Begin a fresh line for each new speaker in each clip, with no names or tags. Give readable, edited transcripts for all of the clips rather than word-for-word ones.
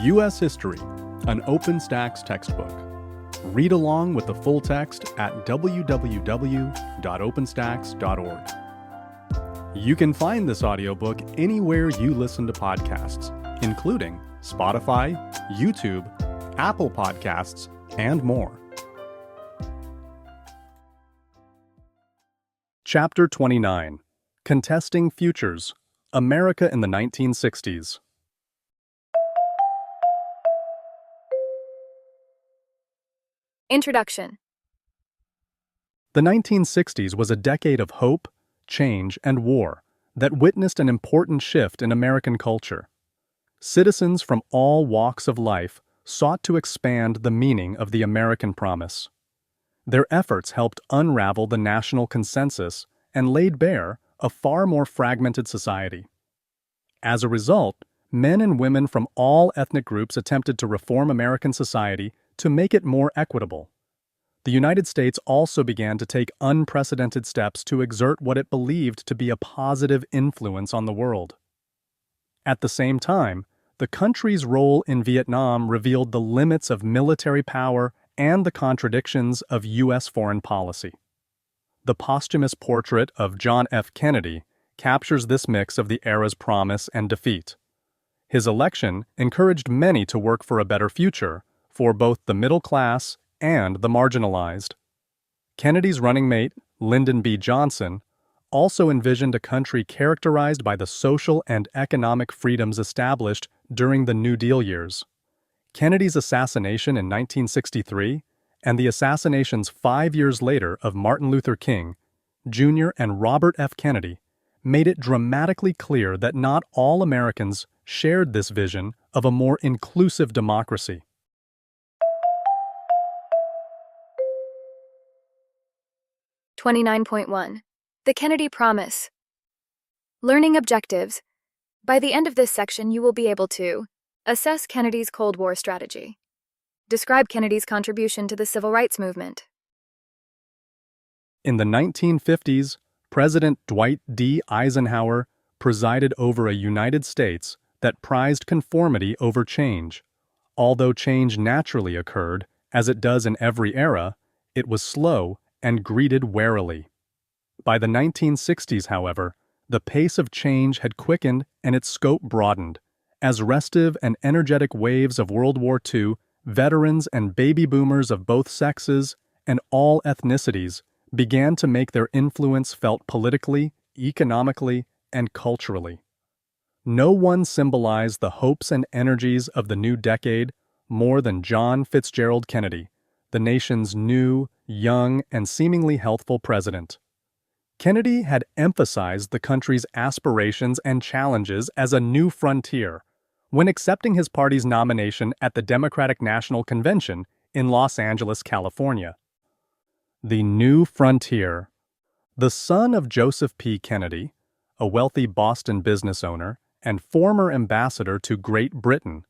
U.S. History, an OpenStax textbook. Read along with the full text at www.openstax.org. You can find this audiobook anywhere you listen to podcasts, including Spotify, YouTube, Apple Podcasts, and more. Chapter 29. Contesting Futures. America in the 1960s.
Introduction.
The 1960s was a decade of hope, change, and war that witnessed an important shift in American culture. Citizens from all walks of life sought to expand the meaning of the American promise. Their efforts helped unravel the national consensus and laid bare a far more fragmented society. As a result, men and women from all ethnic groups attempted to reform American society to make it more equitable. The United States also began to take unprecedented steps to exert what it believed to be a positive influence on the world. At the same time, the country's role in Vietnam revealed the limits of military power and the contradictions of U.S. foreign policy. The posthumous portrait of John F. Kennedy captures this mix of the era's promise and defeat. His election encouraged many to work for a better future for both the middle class and the marginalized. Kennedy's running mate, Lyndon B. Johnson, also envisioned a country characterized by the social and economic freedoms established during the New Deal years. Kennedy's assassination in 1963 and the assassinations 5 years later of Martin Luther King, Jr. and Robert F. Kennedy made it dramatically clear that not all Americans shared this vision of a more inclusive democracy.
(29.1) The Kennedy Promise. Learning objectives. By the end of this section, you will be able to assess Kennedy's Cold War strategy. Describe Kennedy's contribution to the Civil Rights Movement.
In the 1950s, President Dwight D. Eisenhower presided over a United States that prized conformity over change. Although change naturally occurred, as it does in every era, it was slow and greeted warily. By the 1960s, however, the pace of change had quickened and its scope broadened. As restive and energetic waves of World War II, veterans and baby boomers of both sexes and all ethnicities began to make their influence felt politically, economically, and culturally. No one symbolized the hopes and energies of the new decade more than John Fitzgerald Kennedy, the nation's new, young, and seemingly healthful president. Kennedy had emphasized the country's aspirations and challenges as a new frontier when accepting his party's nomination at the Democratic National Convention in Los Angeles, California. The new frontier. The son of Joseph P. Kennedy, a wealthy Boston business owner and former ambassador to Great Britain,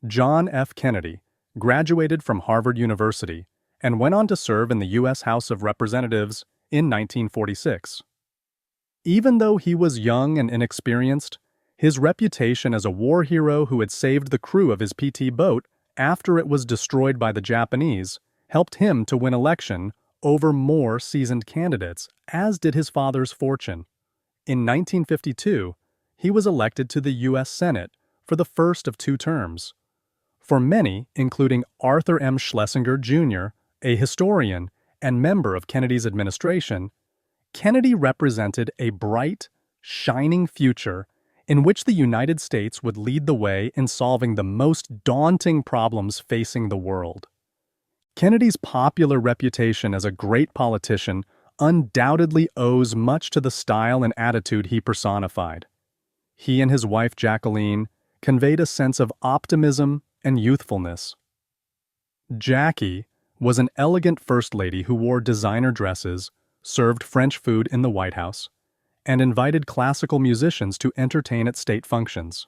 John F. Kennedy graduated from Harvard University and went on to serve in the U.S. House of Representatives in 1946. Even though he was young and inexperienced, his reputation as a war hero who had saved the crew of his PT boat after it was destroyed by the Japanese helped him to win election over more seasoned candidates, as did his father's fortune. In 1952, he was elected to the U.S. Senate for the first of 2 terms. For many, including Arthur M. Schlesinger, Jr., a historian and member of Kennedy's administration, Kennedy represented a bright, shining future in which the United States would lead the way in solving the most daunting problems facing the world. Kennedy's popular reputation as a great politician undoubtedly owes much to the style and attitude he personified. He and his wife Jacqueline conveyed a sense of optimism and youthfulness. Jackie was an elegant first lady who wore designer dresses, served French food in the White House, and invited classical musicians to entertain at state functions.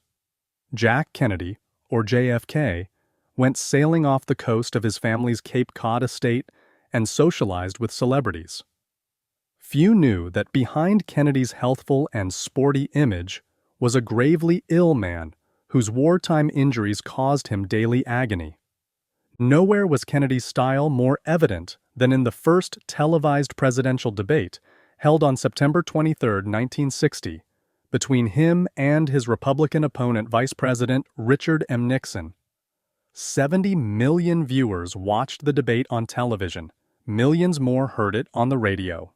Jack Kennedy, or JFK, went sailing off the coast of his family's Cape Cod estate and socialized with celebrities. Few knew that behind Kennedy's healthful and sporty image was a gravely ill man whose wartime injuries caused him daily agony. Nowhere was Kennedy's style more evident than in the first televised presidential debate held on September 23, 1960, between him and his Republican opponent, Vice President Richard M. Nixon. 70 million viewers watched the debate on television. Millions more heard it on the radio.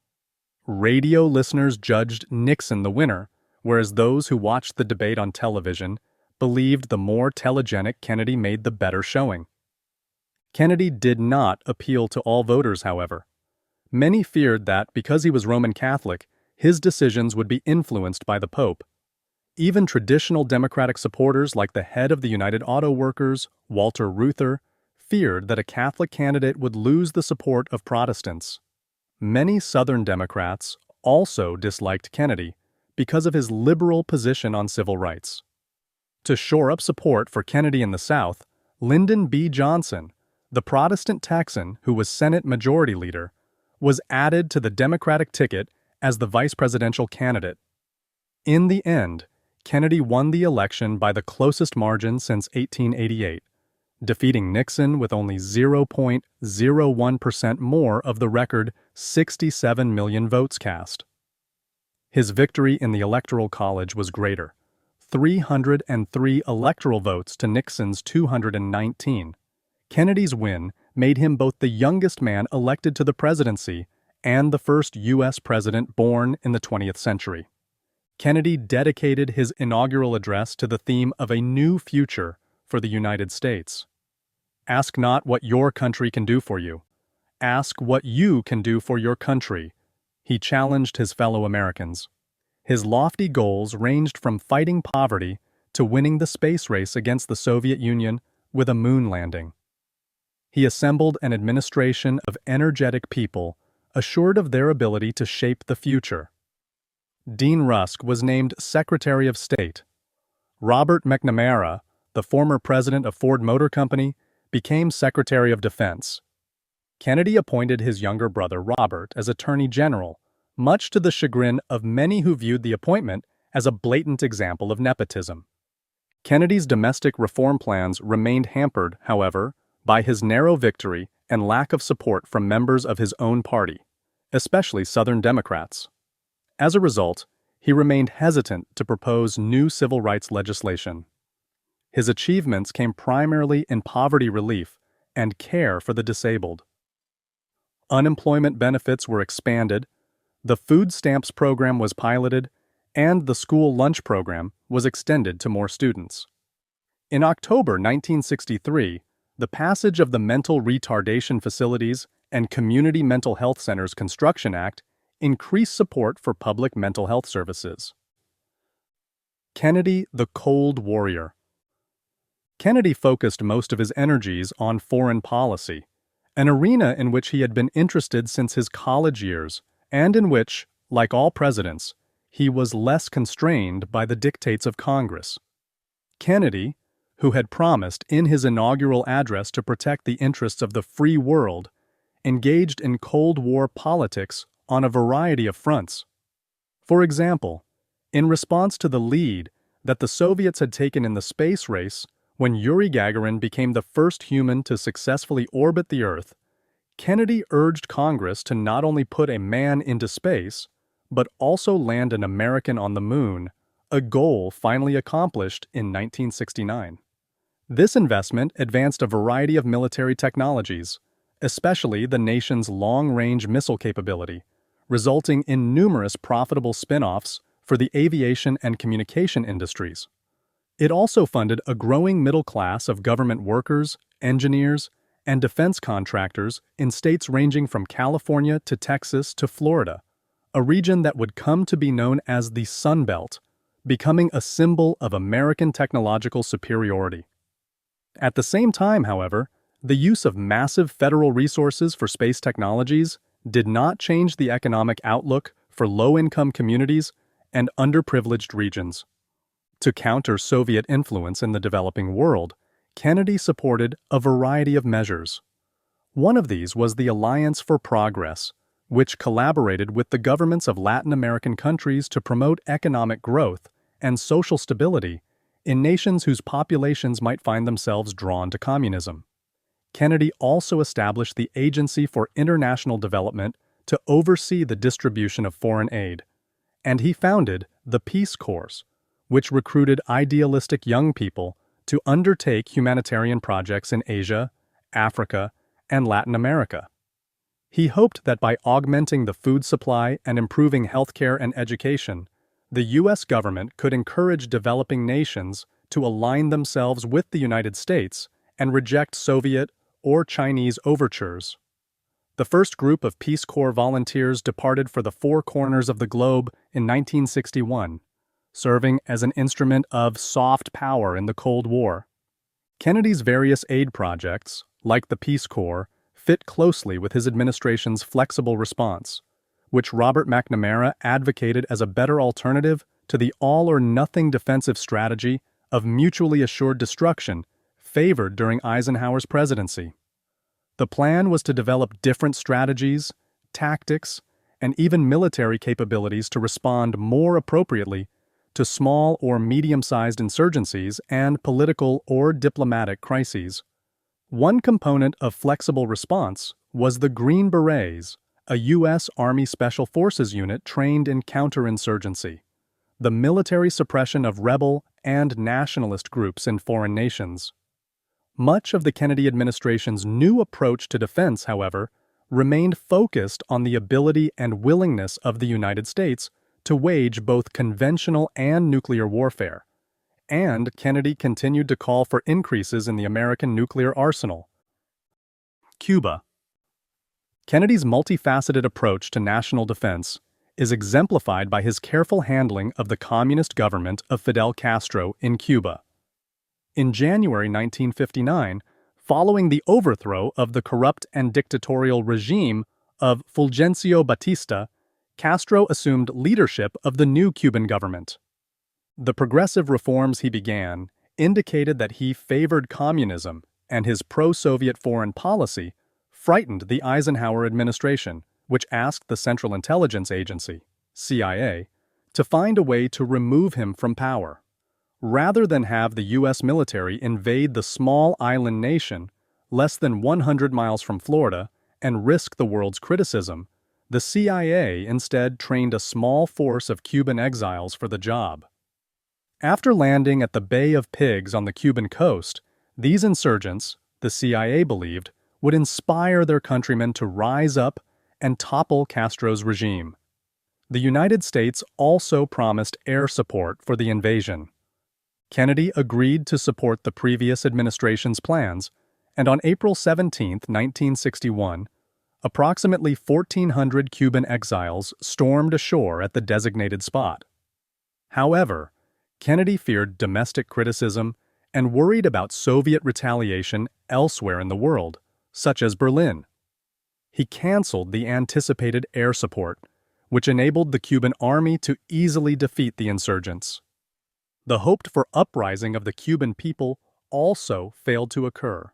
Radio listeners judged Nixon the winner, whereas those who watched the debate on television believed the more telegenic Kennedy made the better showing. Kennedy did not appeal to all voters, however. Many feared that, because he was Roman Catholic, his decisions would be influenced by the Pope. Even traditional Democratic supporters like the head of the United Auto Workers, Walter Reuther, feared that a Catholic candidate would lose the support of Protestants. Many Southern Democrats also disliked Kennedy because of his liberal position on civil rights. To shore up support for Kennedy in the South, Lyndon B. Johnson, the Protestant Texan who was Senate Majority Leader, was added to the Democratic ticket as the vice presidential candidate. In the end, Kennedy won the election by the closest margin since 1888, defeating Nixon with only 0.01% more of the record 67 million votes cast. His victory in the Electoral College was greater, 303 electoral votes to Nixon's 219. Kennedy's win made him both the youngest man elected to the presidency and the first U.S. president born in the 20th century. Kennedy dedicated his inaugural address to the theme of a new future for the United States. Ask not what your country can do for you. Ask what you can do for your country, he challenged his fellow Americans. His lofty goals ranged from fighting poverty to winning the space race against the Soviet Union with a moon landing. He assembled an administration of energetic people, assured of their ability to shape the future. Dean Rusk was named Secretary of State. Robert McNamara, the former president of Ford Motor Company, became Secretary of Defense. Kennedy appointed his younger brother Robert as Attorney General, much to the chagrin of many who viewed the appointment as a blatant example of nepotism. Kennedy's domestic reform plans remained hampered, however, by his narrow victory and lack of support from members of his own party, especially Southern Democrats. As a result, he remained hesitant to propose new civil rights legislation. His achievements came primarily in poverty relief and care for the disabled. Unemployment benefits were expanded, the food stamps program was piloted, and the school lunch program was extended to more students. In October 1963, the passage of the Mental Retardation Facilities and Community Mental Health Centers Construction Act increased support for public mental health services. Kennedy, the Cold Warrior. Kennedy focused most of his energies on foreign policy, an arena in which he had been interested since his college years, and in which, like all presidents, he was less constrained by the dictates of Congress. Kennedy, who had promised in his inaugural address to protect the interests of the free world, engaged in Cold War politics on a variety of fronts. For example, in response to the lead that the Soviets had taken in the space race when Yuri Gagarin became the first human to successfully orbit the Earth, Kennedy urged Congress to not only put a man into space, but also land an American on the moon, a goal finally accomplished in 1969. This investment advanced a variety of military technologies, especially the nation's long-range missile capability, resulting in numerous profitable spin-offs for the aviation and communication industries. It also funded a growing middle class of government workers, engineers, and defense contractors in states ranging from California to Texas to Florida, a region that would come to be known as the Sun Belt, becoming a symbol of American technological superiority. At the same time, however, the use of massive federal resources for space technologies did not change the economic outlook for low-income communities and underprivileged regions. To counter Soviet influence in the developing world, Kennedy supported a variety of measures. One of these was the Alliance for Progress, which collaborated with the governments of Latin American countries to promote economic growth and social stability in nations whose populations might find themselves drawn to communism. Kennedy also established the Agency for International Development to oversee the distribution of foreign aid, and he founded the Peace Corps, which recruited idealistic young people to undertake humanitarian projects in Asia, Africa, and Latin America. He hoped that by augmenting the food supply and improving healthcare and education, the U.S. government could encourage developing nations to align themselves with the United States and reject Soviet or Chinese overtures. The first group of Peace Corps volunteers departed for the four corners of the globe in 1961, serving as an instrument of soft power in the Cold War. Kennedy's various aid projects, like the Peace Corps, fit closely with his administration's flexible response, which Robert McNamara advocated as a better alternative to the all-or-nothing defensive strategy of mutually assured destruction favored during Eisenhower's presidency. The plan was to develop different strategies, tactics, and even military capabilities to respond more appropriately to small or medium-sized insurgencies and political or diplomatic crises. One component of flexible response was the Green Berets, a U.S. Army Special Forces unit trained in counterinsurgency, the military suppression of rebel and nationalist groups in foreign nations. Much of the Kennedy administration's new approach to defense, however, remained focused on the ability and willingness of the United States to wage both conventional and nuclear warfare, and Kennedy continued to call for increases in the American nuclear arsenal. Cuba. Kennedy's multifaceted approach to national defense is exemplified by his careful handling of the communist government of Fidel Castro in Cuba. In January 1959, following the overthrow of the corrupt and dictatorial regime of Fulgencio Batista, Castro assumed leadership of the new Cuban government. The progressive reforms he began indicated that he favored communism, and his pro-Soviet foreign policy frightened the Eisenhower administration, which asked the Central Intelligence Agency, CIA, to find a way to remove him from power. Rather than have the U.S. military invade the small island nation, less than 100 miles from Florida, and risk the world's criticism, the CIA instead trained a small force of Cuban exiles for the job. After landing at the Bay of Pigs on the Cuban coast, these insurgents, the CIA believed, would inspire their countrymen to rise up and topple Castro's regime. The United States also promised air support for the invasion. Kennedy agreed to support the previous administration's plans, and on April 17, 1961, approximately 1,400 Cuban exiles stormed ashore at the designated spot. However, Kennedy feared domestic criticism and worried about Soviet retaliation elsewhere in the world, such as Berlin. He canceled the anticipated air support, which enabled the Cuban army to easily defeat the insurgents. The hoped-for uprising of the Cuban people also failed to occur.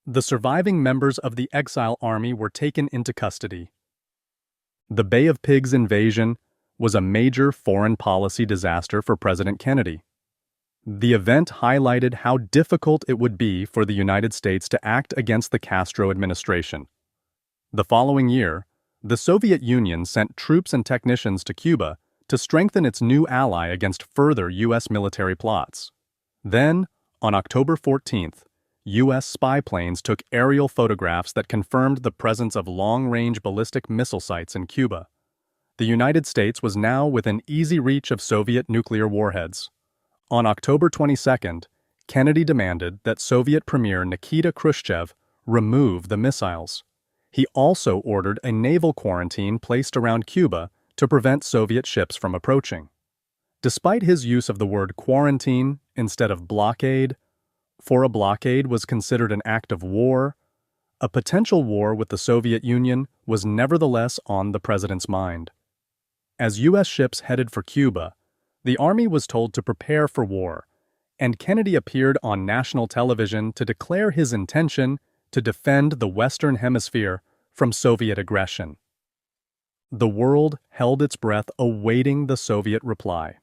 The surviving members of the exile army were taken into custody. The Bay of Pigs invasion was a major foreign policy disaster for President Kennedy. The event highlighted how difficult it would be for the United States to act against the Castro administration. The following year, the Soviet Union sent troops and technicians to Cuba to strengthen its new ally against further U.S. military plots. Then, on October 14th, U.S. spy planes took aerial photographs that confirmed the presence of long-range ballistic missile sites in Cuba. The United States was now within easy reach of Soviet nuclear warheads. On October 22nd, Kennedy demanded that Soviet Premier Nikita Khrushchev remove the missiles. He also ordered a naval quarantine placed around Cuba to prevent Soviet ships from approaching. Despite his use of the word quarantine instead of blockade, for a blockade was considered an act of war, a potential war with the Soviet Union was nevertheless on the president's mind. As U.S. ships headed for Cuba, the Army was told to prepare for war, and Kennedy appeared on national television to declare his intention to defend the Western Hemisphere from Soviet aggression. The world held its breath awaiting the Soviet reply.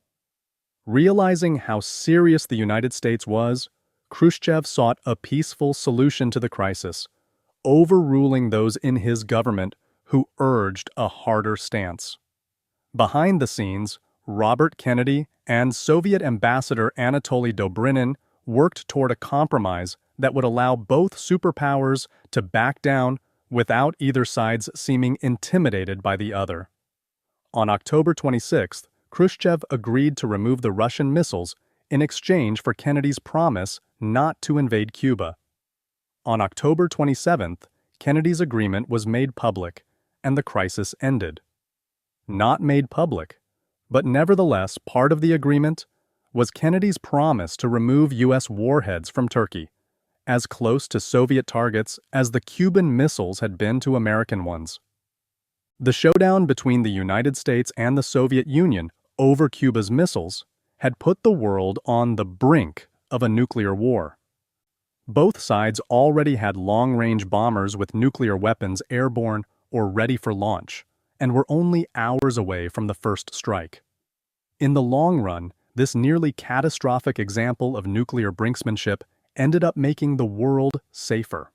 Realizing how serious the United States was, Khrushchev sought a peaceful solution to the crisis, overruling those in his government who urged a harder stance. Behind the scenes, Robert Kennedy and Soviet Ambassador Anatoly Dobrynin worked toward a compromise that would allow both superpowers to back down without either side's seeming intimidated by the other. On October 26th, Khrushchev agreed to remove the Russian missiles in exchange for Kennedy's promise not to invade Cuba. On October 27th, Kennedy's agreement was made public, and the crisis ended. Not made public, but nevertheless part of the agreement, was Kennedy's promise to remove U.S. warheads from Turkey, as close to Soviet targets as the Cuban missiles had been to American ones. The showdown between the United States and the Soviet Union over Cuba's missiles had put the world on the brink of a nuclear war. Both sides already had long-range bombers with nuclear weapons airborne or ready for launch, and were only hours away from the first strike. In the long run, this nearly catastrophic example of nuclear brinksmanship ended up making the world safer.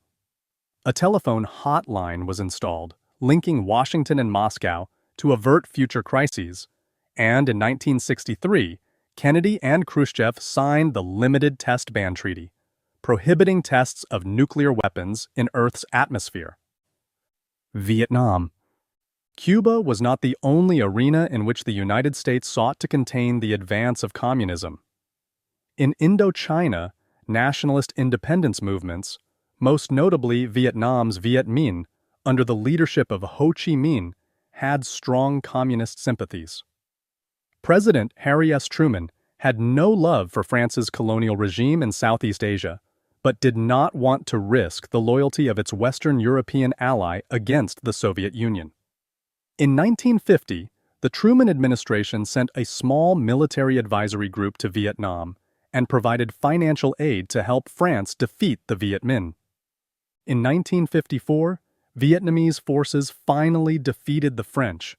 A telephone hotline was installed, linking Washington and Moscow to avert future crises, and in 1963, Kennedy and Khrushchev signed the Limited Test Ban Treaty, prohibiting tests of nuclear weapons in Earth's atmosphere. Vietnam. Cuba was not the only arena in which the United States sought to contain the advance of communism. In Indochina, nationalist independence movements, most notably Vietnam's Viet Minh, under the leadership of Ho Chi Minh, had strong communist sympathies. President Harry S. Truman had no love for France's colonial regime in Southeast Asia, but did not want to risk the loyalty of its Western European ally against the Soviet Union. In 1950, the Truman administration sent a small military advisory group to Vietnam and provided financial aid to help France defeat the Viet Minh. In 1954, Vietnamese forces finally defeated the French,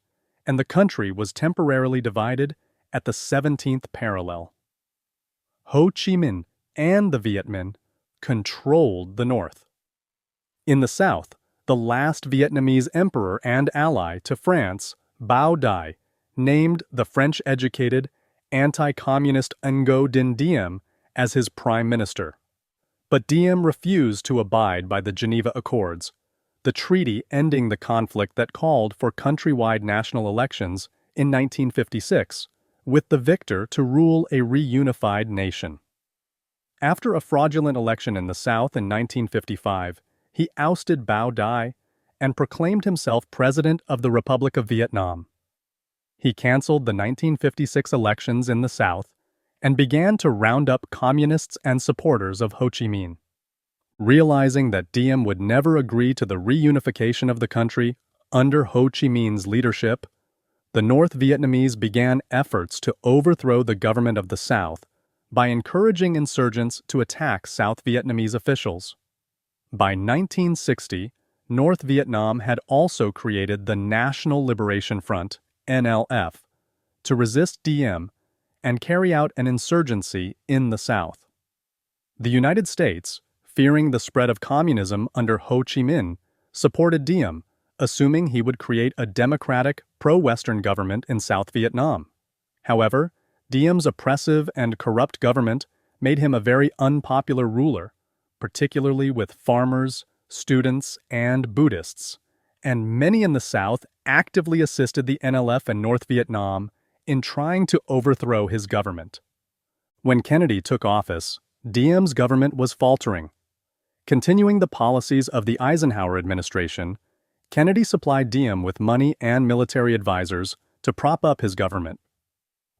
and the country was temporarily divided at the 17th parallel. Ho Chi Minh and the Viet Minh controlled the North. In the South, the last Vietnamese emperor and ally to France, Bao Dai, named the French-educated, anti-communist Ngo Dinh Diem as his prime minister. But Diem refused to abide by the Geneva Accords, the treaty ending the conflict that called for countrywide national elections in 1956, with the victor to rule a reunified nation. After a fraudulent election in the South in 1955, he ousted Bao Dai and proclaimed himself President of the Republic of Vietnam. He canceled the 1956 elections in the South and began to round up communists and supporters of Ho Chi Minh. Realizing that Diem would never agree to the reunification of the country under Ho Chi Minh's leadership, the North Vietnamese began efforts to overthrow the government of the South by encouraging insurgents to attack South Vietnamese officials. By 1960, North Vietnam had also created the National Liberation Front, NLF, to resist Diem and carry out an insurgency in the South. The United States, fearing the spread of communism under Ho Chi Minh, supported Diem, assuming he would create a democratic, pro-Western government in South Vietnam. However, Diem's oppressive and corrupt government made him a very unpopular ruler, particularly with farmers, students, and Buddhists, and many in the South actively assisted the NLF in North Vietnam in trying to overthrow his government. When Kennedy took office, Diem's government was faltering. Continuing the policies of the Eisenhower administration, Kennedy supplied Diem with money and military advisors to prop up his government.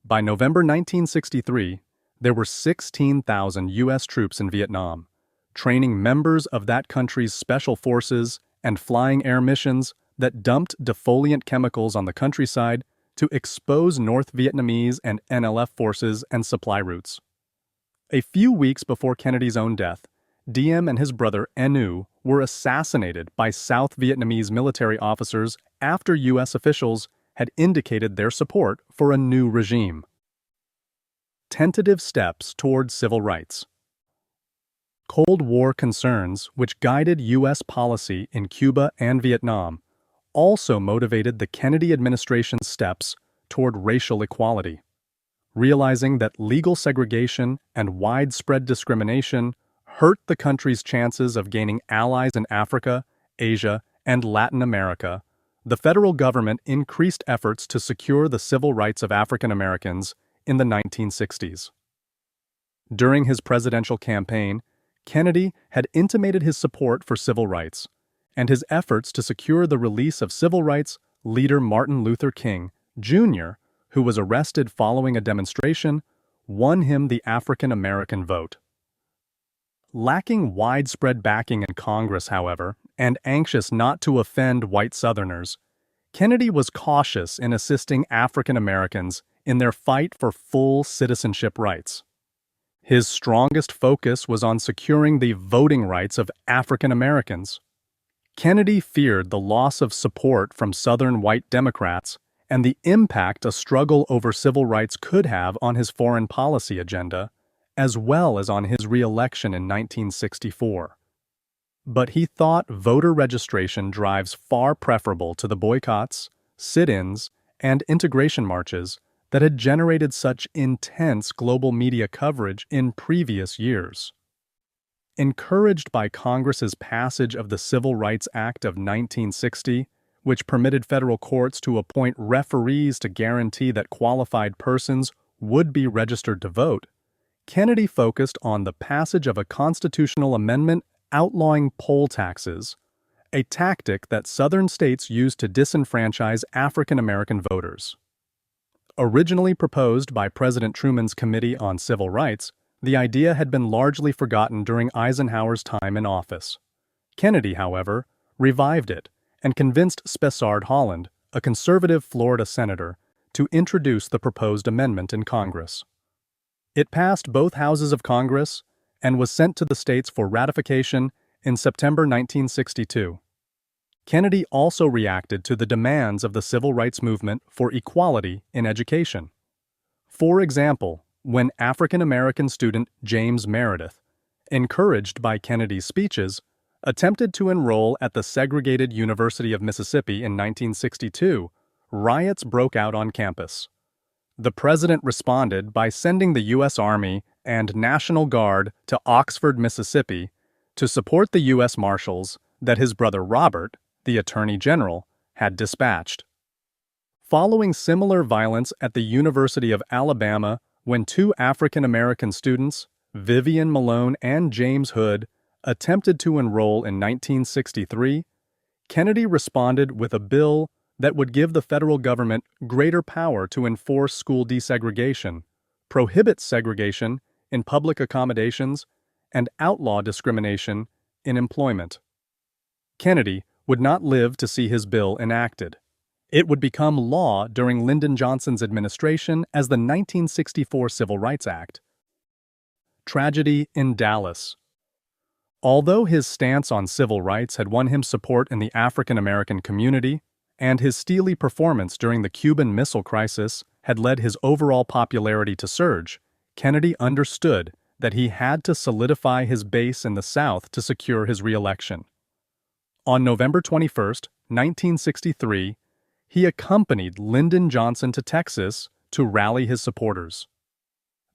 By November 1963, there were 16,000 U.S. troops in Vietnam, training members of that country's special forces and flying air missions that dumped defoliant chemicals on the countryside to expose North Vietnamese and NLF forces and supply routes. A few weeks before Kennedy's own death, Diem and his brother Enu were assassinated by South Vietnamese military officers after U.S. officials had indicated their support for a new regime. tentative steps toward civil rights. Cold War concerns, which guided U.S. policy in Cuba and Vietnam, also motivated the Kennedy administration's steps toward racial equality. Realizing that legal segregation and widespread discrimination hurt the country's chances of gaining allies in Africa, Asia, and Latin America, the federal government increased efforts to secure the civil rights of African Americans in the 1960s. During his presidential campaign, Kennedy had intimated his support for civil rights, and his efforts to secure the release of civil rights leader Martin Luther King, Jr., who was arrested following a demonstration, won him the African American vote. Lacking widespread backing in Congress, however, and anxious not to offend white Southerners, Kennedy was cautious in assisting African Americans in their fight for full citizenship rights. His strongest focus was on securing the voting rights of African Americans. Kennedy feared the loss of support from Southern white Democrats and the impact a struggle over civil rights could have on his foreign policy agenda, as well as on his re-election in 1964. But he thought voter registration drives far preferable to the boycotts, sit-ins, and integration marches that had generated such intense global media coverage in previous years. Encouraged by Congress's passage of the Civil Rights Act of 1960, which permitted federal courts to appoint referees to guarantee that qualified persons would be registered to vote, Kennedy focused on the passage of a constitutional amendment outlawing poll taxes, a tactic that Southern states used to disenfranchise African American voters. Originally proposed by President Truman's Committee on Civil Rights, the idea had been largely forgotten during Eisenhower's time in office. Kennedy, however, revived it and convinced Spessard Holland, a conservative Florida senator, to introduce the proposed amendment in Congress. It passed both houses of Congress and was sent to the states for ratification in September 1962. Kennedy also reacted to the demands of the civil rights movement for equality in education. For example, when African American student James Meredith, encouraged by Kennedy's speeches, attempted to enroll at the segregated University of Mississippi in 1962, riots broke out on campus. The president responded by sending the U.S. Army and National Guard to Oxford, Mississippi, to support the U.S. Marshals that his brother Robert, the Attorney General, had dispatched. Following similar violence at the University of Alabama when two African American students, Vivian Malone and James Hood, attempted to enroll in 1963, Kennedy responded with a bill that would give the federal government greater power to enforce school desegregation, prohibit segregation in public accommodations, and outlaw discrimination in employment. Kennedy would not live to see his bill enacted. It would become law during Lyndon Johnson's administration as the 1964 Civil Rights Act. Tragedy in Dallas. Although his stance on civil rights had won him support in the African American community, and his steely performance during the Cuban Missile Crisis had led his overall popularity to surge, Kennedy understood that he had to solidify his base in the South to secure his re-election. On November 21, 1963, he accompanied Lyndon Johnson to Texas to rally his supporters.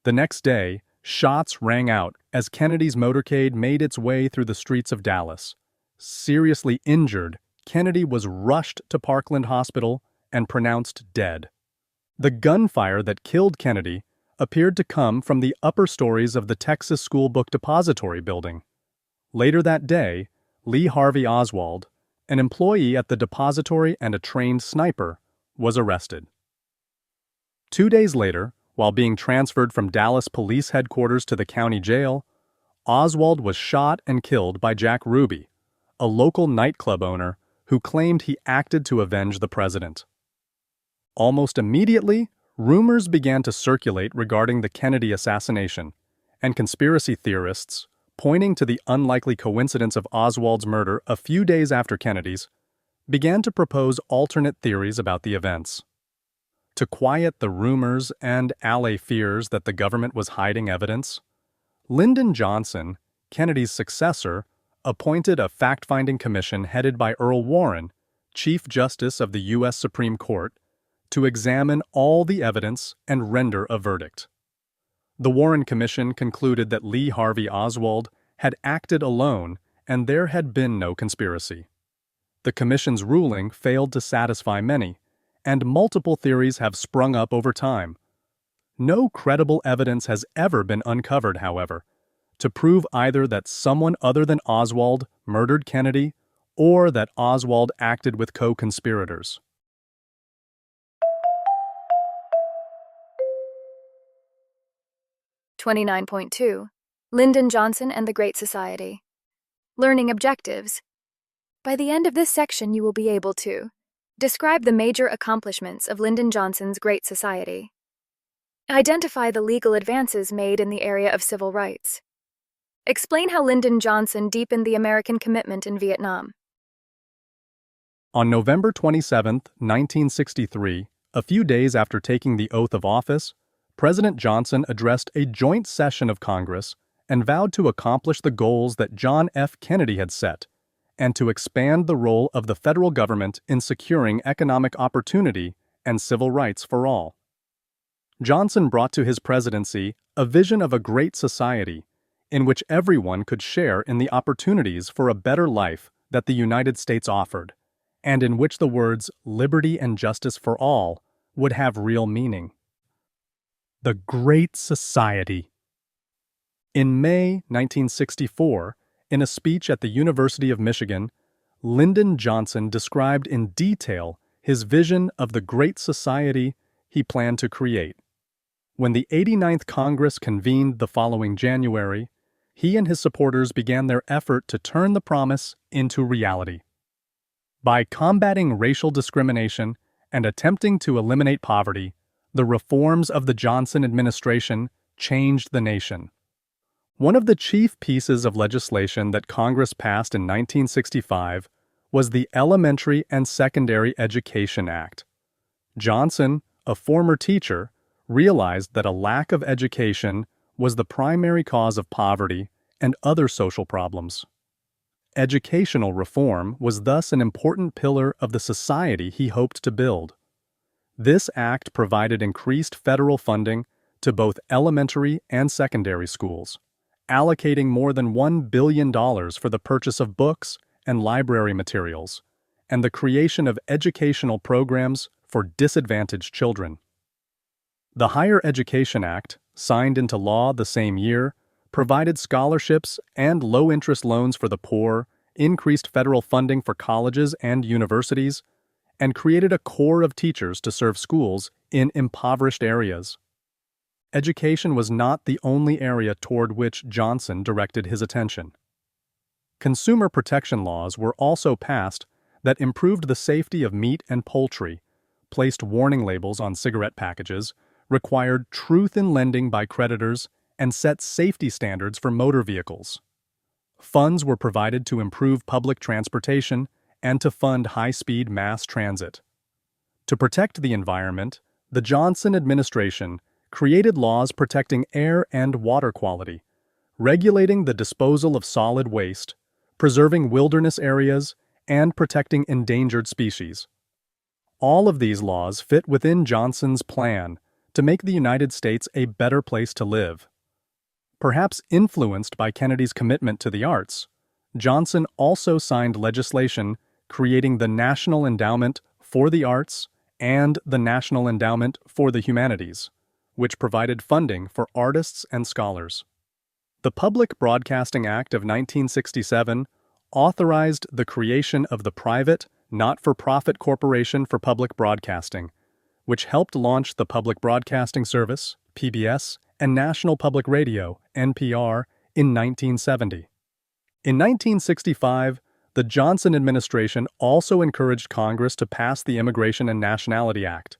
The next day, shots rang out as Kennedy's motorcade made its way through the streets of Dallas. Seriously injured, Kennedy was rushed to Parkland Hospital and pronounced dead. The gunfire that killed Kennedy appeared to come from the upper stories of the Texas School Book Depository building. Later that day, Lee Harvey Oswald, an employee at the depository and a trained sniper, was arrested. 2 days later, while being transferred from Dallas Police Headquarters to the county jail, Oswald was shot and killed by Jack Ruby, a local nightclub owner who claimed he acted to avenge the president. Almost immediately, rumors began to circulate regarding the Kennedy assassination, and conspiracy theorists, pointing to the unlikely coincidence of Oswald's murder a few days after Kennedy's, began to propose alternate theories about the events. To quiet the rumors and allay fears that the government was hiding evidence, Lyndon Johnson, Kennedy's successor, appointed a fact-finding commission headed by Earl Warren, Chief Justice of the U.S. Supreme Court, to examine all the evidence and render a verdict. The Warren Commission concluded that Lee Harvey Oswald had acted alone and there had been no conspiracy. The Commission's ruling failed to satisfy many, and multiple theories have sprung up over time. No credible evidence has ever been uncovered, however, to prove either that someone other than Oswald murdered Kennedy or that Oswald acted with co-conspirators.
(29.2) Lyndon Johnson and the Great Society. Learning objectives. By the end of this section, you will be able to describe the major accomplishments of Lyndon Johnson's Great Society. Identify the legal advances made in the area of civil rights. Explain how Lyndon Johnson deepened the American commitment in Vietnam.
On November 27, 1963, a few days after taking the oath of office, President Johnson addressed a joint session of Congress and vowed to accomplish the goals that John F. Kennedy had set, and to expand the role of the federal government in securing economic opportunity and civil rights for all. Johnson brought to his presidency a vision of a great society in which everyone could share in the opportunities for a better life that the United States offered, and in which the words liberty and justice for all would have real meaning. The Great Society. In May 1964, in a speech at the University of Michigan, Lyndon Johnson described in detail his vision of the Great Society he planned to create. When the 89th Congress convened the following January, he and his supporters began their effort to turn the promise into reality. By combating racial discrimination and attempting to eliminate poverty, the reforms of the Johnson administration changed the nation. One of the chief pieces of legislation that Congress passed in 1965 was the Elementary and Secondary Education Act. Johnson, a former teacher, realized that a lack of education was the primary cause of poverty and other social problems. Educational reform was thus an important pillar of the society he hoped to build. This act provided increased federal funding to both elementary and secondary schools, allocating more than $1 billion for the purchase of books and library materials, and the creation of educational programs for disadvantaged children. The Higher Education Act, signed into law the same year, provided scholarships and low-interest loans for the poor, increased federal funding for colleges and universities, and created a corps of teachers to serve schools in impoverished areas. Education was not the only area toward which Johnson directed his attention. Consumer protection laws were also passed that improved the safety of meat and poultry, placed warning labels on cigarette packages, required truth in lending by creditors, and set safety standards for motor vehicles. Funds were provided to improve public transportation and to fund high-speed mass transit. To protect the environment, the Johnson administration created laws protecting air and water quality, regulating the disposal of solid waste, preserving wilderness areas, and protecting endangered species. All of these laws fit within Johnson's plan to make the United States a better place to live. Perhaps influenced by Kennedy's commitment to the arts, Johnson also signed legislation creating the National Endowment for the Arts and the National Endowment for the Humanities, which provided funding for artists and scholars. The Public Broadcasting Act of 1967 authorized the creation of the private, not-for-profit Corporation for Public Broadcasting, which helped launch the Public Broadcasting Service, PBS, and National Public Radio, NPR, in 1970. In 1965, the Johnson administration also encouraged Congress to pass the Immigration and Nationality Act,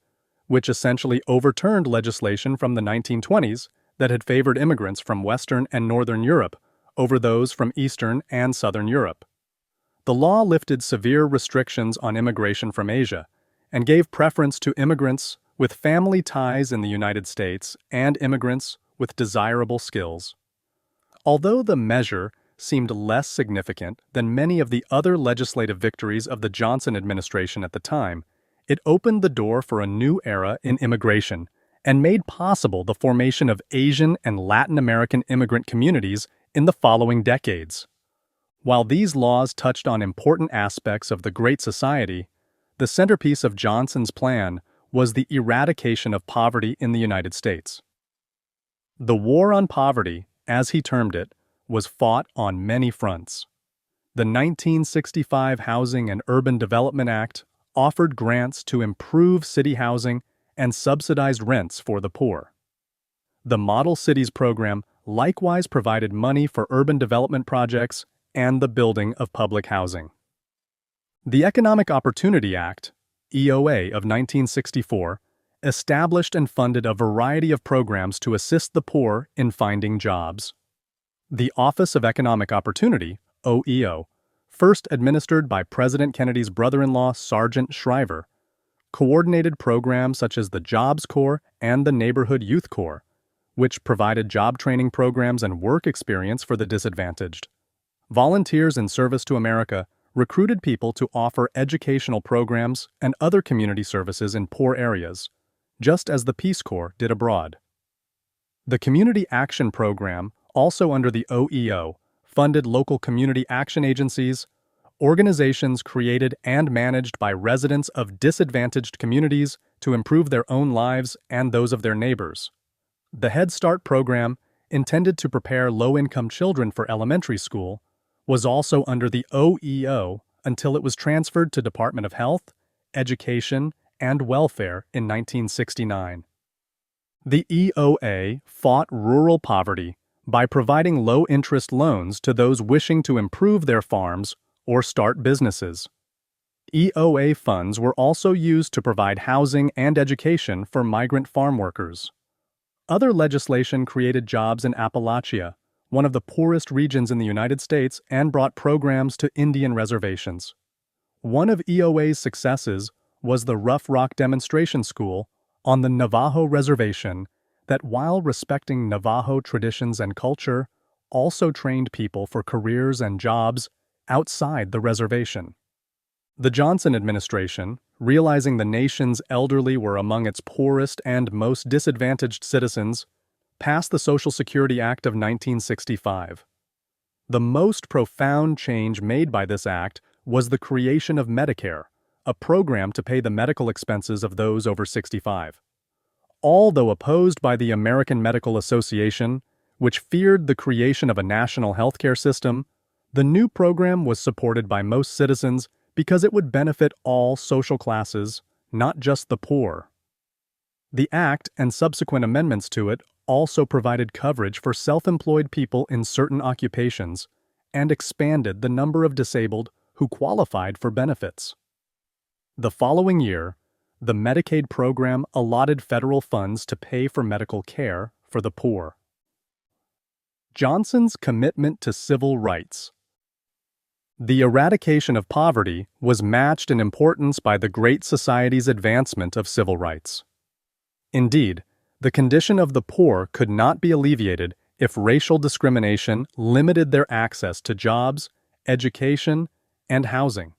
which essentially overturned legislation from the 1920s that had favored immigrants from Western and Northern Europe over those from Eastern and Southern Europe. The law lifted severe restrictions on immigration from Asia and gave preference to immigrants with family ties in the United States and immigrants with desirable skills. Although the measure seemed less significant than many of the other legislative victories of the Johnson administration at the time, it opened the door for a new era in immigration and made possible the formation of Asian and Latin American immigrant communities in the following decades. While these laws touched on important aspects of the Great Society, the centerpiece of Johnson's plan was the eradication of poverty in the United States. The war on poverty, as he termed it, was fought on many fronts. The 1965 Housing and Urban Development Act offered grants to improve city housing and subsidized rents for the poor. The Model Cities program likewise provided money for urban development projects and the building of public housing. The Economic Opportunity Act, EOA, of 1964 established and funded a variety of programs to assist the poor in finding jobs. The Office of Economic Opportunity, OEO, first administered by President Kennedy's brother-in-law Sargent Shriver, coordinated programs such as the Jobs Corps and the Neighborhood Youth Corps, which provided job training programs and work experience for the disadvantaged. Volunteers in Service to America recruited people to offer educational programs and other community services in poor areas, just as the Peace Corps did abroad. The Community Action Program, also under the OEO, funded local community action agencies, organizations created and managed by residents of disadvantaged communities to improve their own lives and those of their neighbors. The Head Start program, intended to prepare low-income children for elementary school, was also under the OEO until it was transferred to Department of Health, Education, and Welfare in 1969. The EOA fought rural poverty by providing low-interest loans to those wishing to improve their farms or start businesses. EOA funds were also used to provide housing and education for migrant farm workers. Other legislation created jobs in Appalachia, one of the poorest regions in the United States, and brought programs to Indian reservations. One of EOA's successes was the Rough Rock Demonstration School on the Navajo Reservation that, while respecting Navajo traditions and culture, also trained people for careers and jobs outside the reservation. The Johnson administration, realizing the nation's elderly were among its poorest and most disadvantaged citizens, passed the Social Security Act of 1965. The most profound change made by this act was the creation of Medicare, a program to pay the medical expenses of those over 65. Although opposed by the American Medical Association, which feared the creation of a national healthcare system, the new program was supported by most citizens because it would benefit all social classes, not just the poor. The act and subsequent amendments to it also provided coverage for self-employed people in certain occupations and expanded the number of disabled who qualified for benefits. The following year, the Medicaid program allotted federal funds to pay for medical care for the poor. Johnson's commitment to civil rights. The eradication of poverty was matched in importance by the Great Society's advancement of civil rights. Indeed, the condition of the poor could not be alleviated if racial discrimination limited their access to jobs, education, and housing.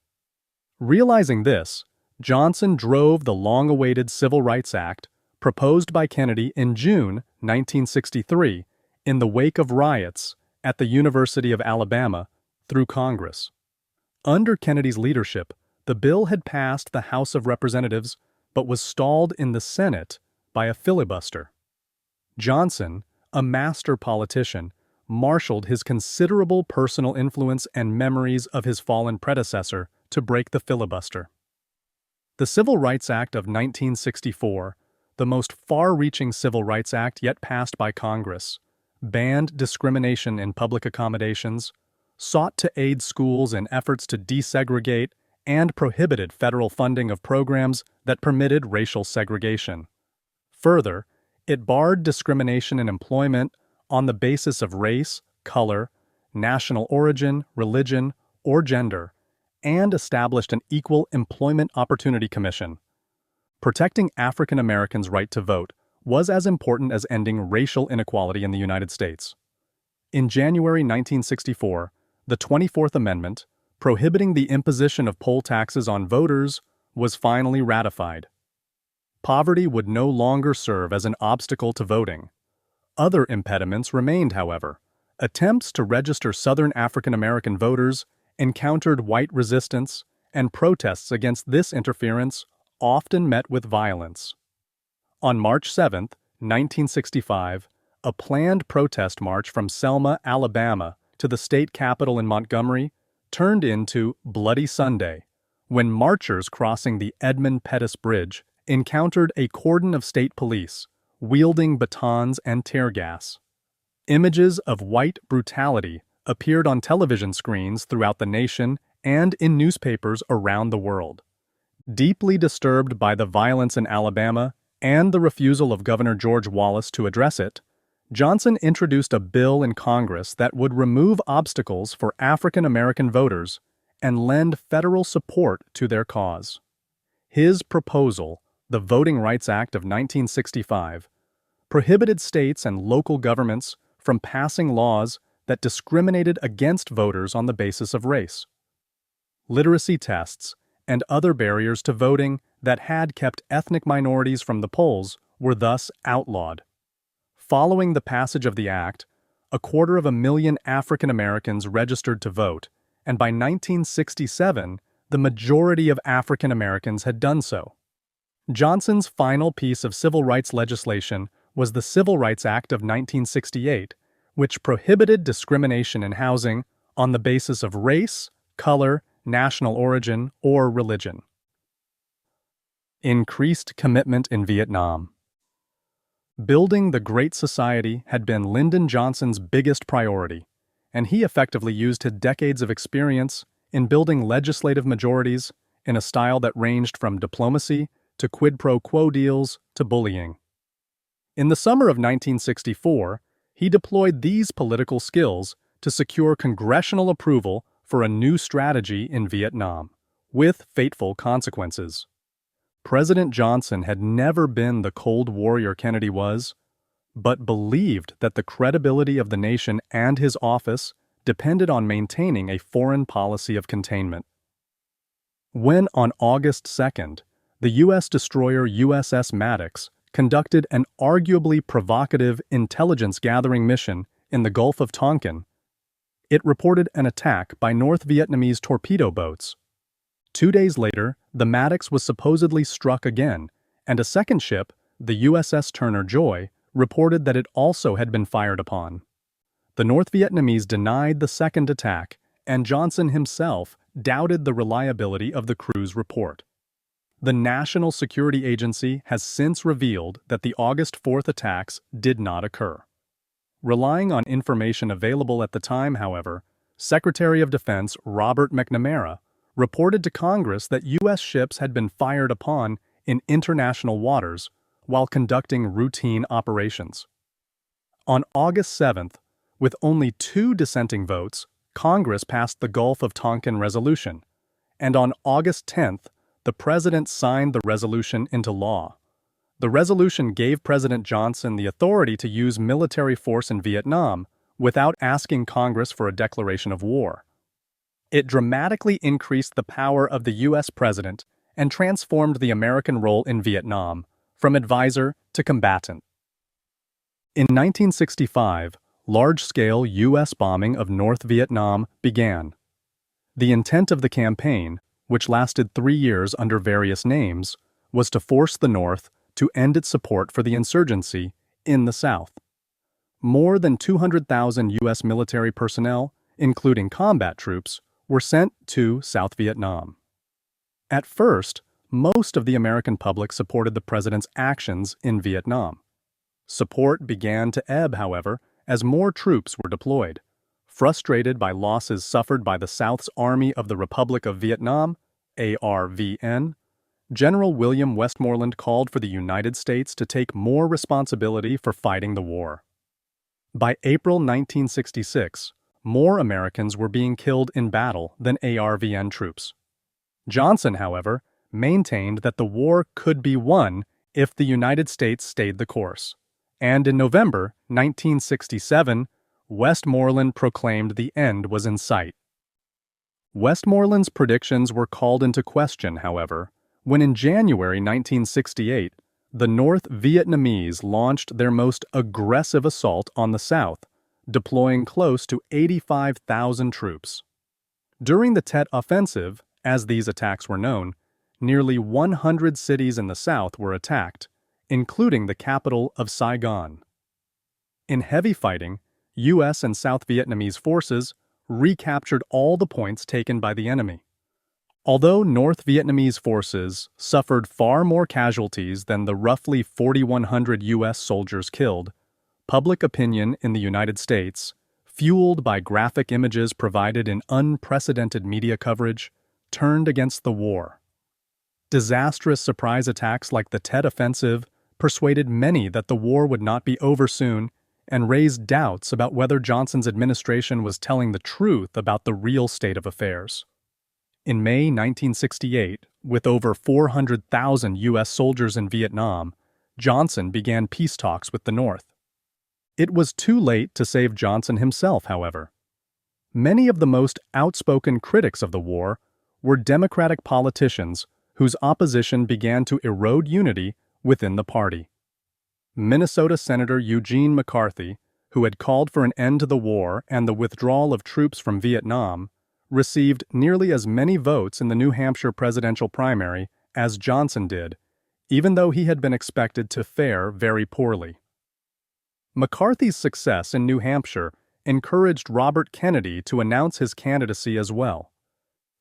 Realizing this, Johnson drove the long-awaited Civil Rights Act, proposed by Kennedy in June 1963, in the wake of riots at the University of Alabama, through Congress. Under Kennedy's leadership, the bill had passed the House of Representatives but was stalled in the Senate by a filibuster. Johnson, a master politician, marshaled his considerable personal influence and memories of his fallen predecessor to break the filibuster. The Civil Rights Act of 1964, the most far-reaching civil rights act yet passed by Congress, banned discrimination in public accommodations, sought to aid schools in efforts to desegregate, and prohibited federal funding of programs that permitted racial segregation. Further, it barred discrimination in employment on the basis of race, color, national origin, religion, or gender, and established an Equal Employment Opportunity Commission. Protecting African Americans' right to vote was as important as ending racial inequality in the United States. In January 1964, the 24th Amendment, prohibiting the imposition of poll taxes on voters, was finally ratified. Poverty would no longer serve as an obstacle to voting. Other impediments remained, however. Attempts to register Southern African American voters encountered white resistance, and protests against this interference often met with violence. On March 7, 1965, a planned protest march from Selma, Alabama, to the state capitol in Montgomery turned into Bloody Sunday, when marchers crossing the Edmund Pettus Bridge encountered a cordon of state police, wielding batons and tear gas. Images of white brutality appeared on television screens throughout the nation and in newspapers around the world. Deeply disturbed by the violence in Alabama and the refusal of Governor George Wallace to address it, Johnson introduced a bill in Congress that would remove obstacles for African American voters and lend federal support to their cause. His proposal, the Voting Rights Act of 1965, prohibited states and local governments from passing laws that discriminated against voters on the basis of race. Literacy tests and other barriers to voting that had kept ethnic minorities from the polls were thus outlawed. Following the passage of the act, 250,000 African Americans registered to vote, and by 1967, the majority of African Americans had done so. Johnson's final piece of civil rights legislation was the Civil Rights Act of 1968, which prohibited discrimination in housing on the basis of race, color, national origin, or religion. Increased commitment in Vietnam. Building the Great Society had been Lyndon Johnson's biggest priority, and he effectively used his decades of experience in building legislative majorities in a style that ranged from diplomacy to quid pro quo deals to bullying. In the summer of 1964, he deployed these political skills to secure congressional approval for a new strategy in Vietnam, with fateful consequences. President Johnson had never been the cold warrior Kennedy was, but believed that the credibility of the nation and his office depended on maintaining a foreign policy of containment. When, on August 2nd, the U.S. destroyer USS Maddox conducted an arguably provocative intelligence-gathering mission in the Gulf of Tonkin, it reported an attack by North Vietnamese torpedo boats. 2 days later, the Maddox was supposedly struck again, and a second ship, the USS Turner Joy, reported that it also had been fired upon. The North Vietnamese denied the second attack, and Johnson himself doubted the reliability of the crew's report. The National Security Agency has since revealed that the August 4th attacks did not occur. Relying on information available at the time, however, Secretary of Defense Robert McNamara reported to Congress that U.S. ships had been fired upon in international waters while conducting routine operations. On August 7th, with only 2 dissenting votes, Congress passed the Gulf of Tonkin Resolution, and on August 10th, the President signed the resolution into law. The resolution gave President Johnson the authority to use military force in Vietnam without asking Congress for a declaration of war. It dramatically increased the power of the U.S. President and transformed the American role in Vietnam from advisor to combatant. In 1965, large-scale U.S. bombing of North Vietnam began. The intent of the campaign, which lasted 3 years under various names, was to force the North to end its support for the insurgency in the South. More than 200,000 U.S. military personnel, including combat troops, were sent to South Vietnam. At first, most of the American public supported the president's actions in Vietnam. Support began to ebb, however, as more troops were deployed. Frustrated by losses suffered by the South's Army of the Republic of Vietnam, ARVN, General William Westmoreland called for the United States to take more responsibility for fighting the war. By April 1966, more Americans were being killed in battle than ARVN troops. Johnson, however, maintained that the war could be won if the United States stayed the course. And in November 1967, Westmoreland proclaimed the end was in sight. Westmoreland's predictions were called into question, however, when in January 1968, the North Vietnamese launched their most aggressive assault on the South, deploying close to 85,000 troops. During the Tet Offensive, as these attacks were known, nearly 100 cities in the South were attacked, including the capital of Saigon. In heavy fighting, U.S. and South Vietnamese forces recaptured all the points taken by the enemy. Although North Vietnamese forces suffered far more casualties than the roughly 4,100 U.S. soldiers killed, public opinion in the United States, fueled by graphic images provided in unprecedented media coverage, turned against the war. Disastrous surprise attacks like the Tet Offensive persuaded many that the war would not be over soon and raised doubts about whether Johnson's administration was telling the truth about the real state of affairs. In May 1968, with over 400,000 U.S. soldiers in Vietnam, Johnson began peace talks with the North. It was too late to save Johnson himself, however. Many of the most outspoken critics of the war were Democratic politicians whose opposition began to erode unity within the party. Minnesota Senator Eugene McCarthy, who had called for an end to the war and the withdrawal of troops from Vietnam, received nearly as many votes in the New Hampshire presidential primary as Johnson did, even though he had been expected to fare very poorly. McCarthy's success in New Hampshire encouraged Robert Kennedy to announce his candidacy as well.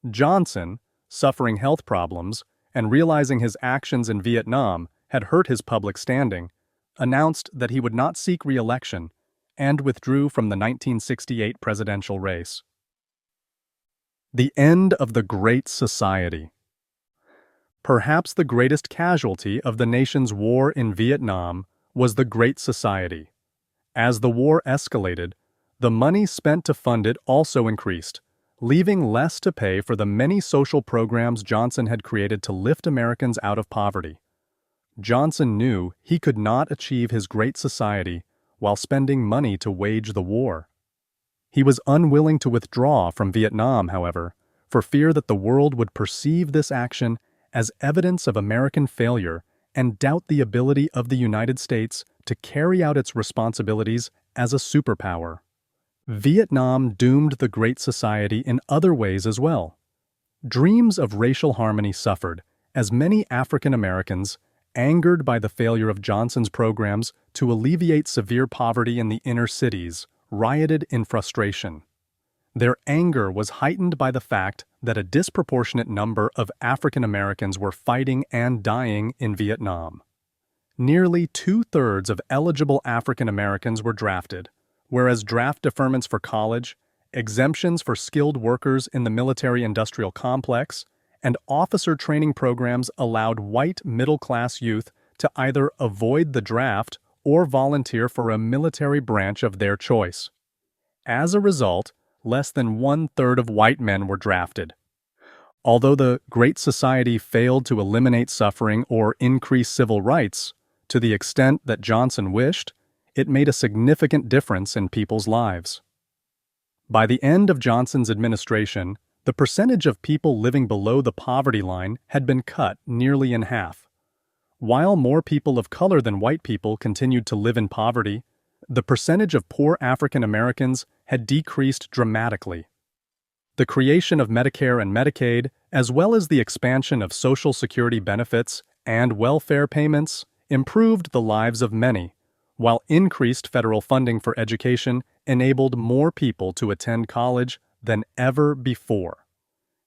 Johnson, suffering health problems and realizing his actions in Vietnam had hurt his public standing, announced that he would not seek re-election and withdrew from the 1968 presidential race. The end of the Great Society. Perhaps the greatest casualty of the nation's war in Vietnam was the Great Society. As the war escalated, the money spent to fund it also increased, leaving less to pay for the many social programs Johnson had created to lift Americans out of poverty. Johnson knew he could not achieve his Great Society while spending money to wage the war. He was unwilling to withdraw from Vietnam, however, for fear that the world would perceive this action as evidence of American failure and doubt the ability of the United States to carry out its responsibilities as a superpower. Vietnam doomed the Great Society in other ways as well. Dreams of racial harmony suffered, as many African Americans, angered by the failure of Johnson's programs to alleviate severe poverty in the inner cities, rioted in frustration. Their anger was heightened by the fact that a disproportionate number of African Americans were fighting and dying in Vietnam. Nearly 2/3 of eligible African Americans were drafted, whereas draft deferments for college, exemptions for skilled workers in the military-industrial complex, and officer training programs allowed white middle-class youth to either avoid the draft or volunteer for a military branch of their choice. As a result, less than 1/3 of white men were drafted. Although the Great Society failed to eliminate suffering or increase civil rights, to the extent that Johnson wished, it made a significant difference in people's lives. By the end of Johnson's administration, the percentage of people living below the poverty line had been cut nearly in half. While more people of color than white people continued to live in poverty, the percentage of poor African Americans had decreased dramatically. The creation of Medicare and Medicaid, as well as the expansion of Social Security benefits and welfare payments, improved the lives of many, while increased federal funding for education enabled more people to attend college than ever before.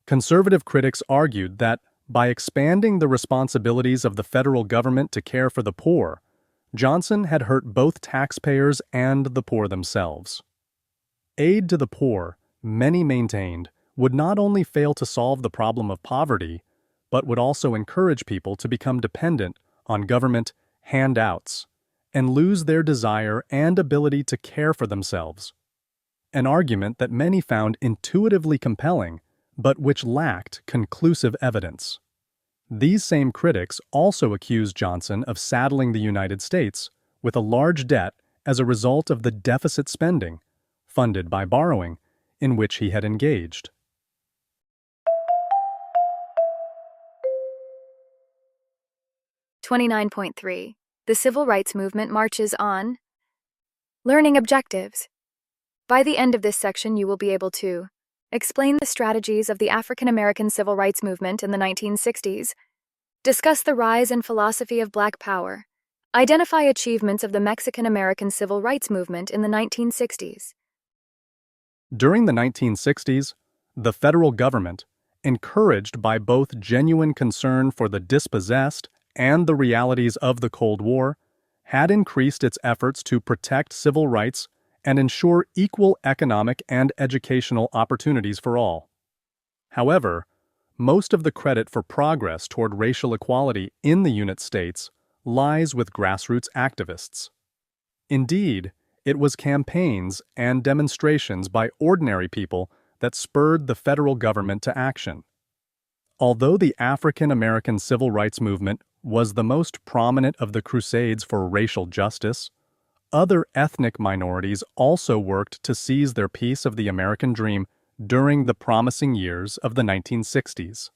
Conservative critics argued that by expanding the responsibilities of the federal government to care for the poor, Johnson had hurt both taxpayers and the poor themselves. Aid to the poor, many maintained, would not only fail to solve the problem of poverty, but would also encourage people to become dependent on government handouts and lose their desire and ability to care for themselves. An argument that many found intuitively compelling, but which lacked conclusive evidence. These same critics also accused Johnson of saddling the United States with a large debt as a result of the deficit spending, funded by borrowing, in which he had engaged.
(29.3) The Civil Rights Movement marches on. Learning objectives. By the end of this section, you will be able to explain the strategies of the African American Civil Rights Movement in the 1960s, discuss the rise and philosophy of Black Power, identify achievements of the Mexican American Civil Rights Movement in the 1960s.
During the 1960s, the federal government, encouraged by both genuine concern for the dispossessed and the realities of the Cold War, had increased its efforts to protect civil rights and ensure equal economic and educational opportunities for all. However, most of the credit for progress toward racial equality in the United States lies with grassroots activists. Indeed, it was campaigns and demonstrations by ordinary people that spurred the federal government to action. Although the African American Civil Rights Movement was the most prominent of the crusades for racial justice, other ethnic minorities also worked to seize their piece of the American dream during the promising years of the 1960s.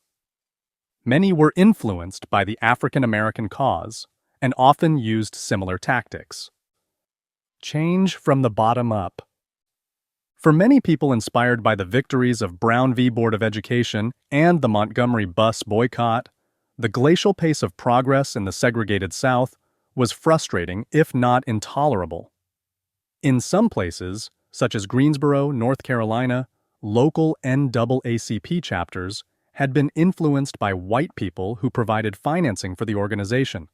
Many were influenced by the African American cause and often used similar tactics. Change from the bottom up. For many people inspired by the victories of Brown v. Board of Education and the Montgomery bus boycott, the glacial pace of progress in the segregated South was frustrating, if not intolerable. In some places, such as Greensboro, North Carolina, local NAACP chapters had been influenced by white people who provided financing for the organization.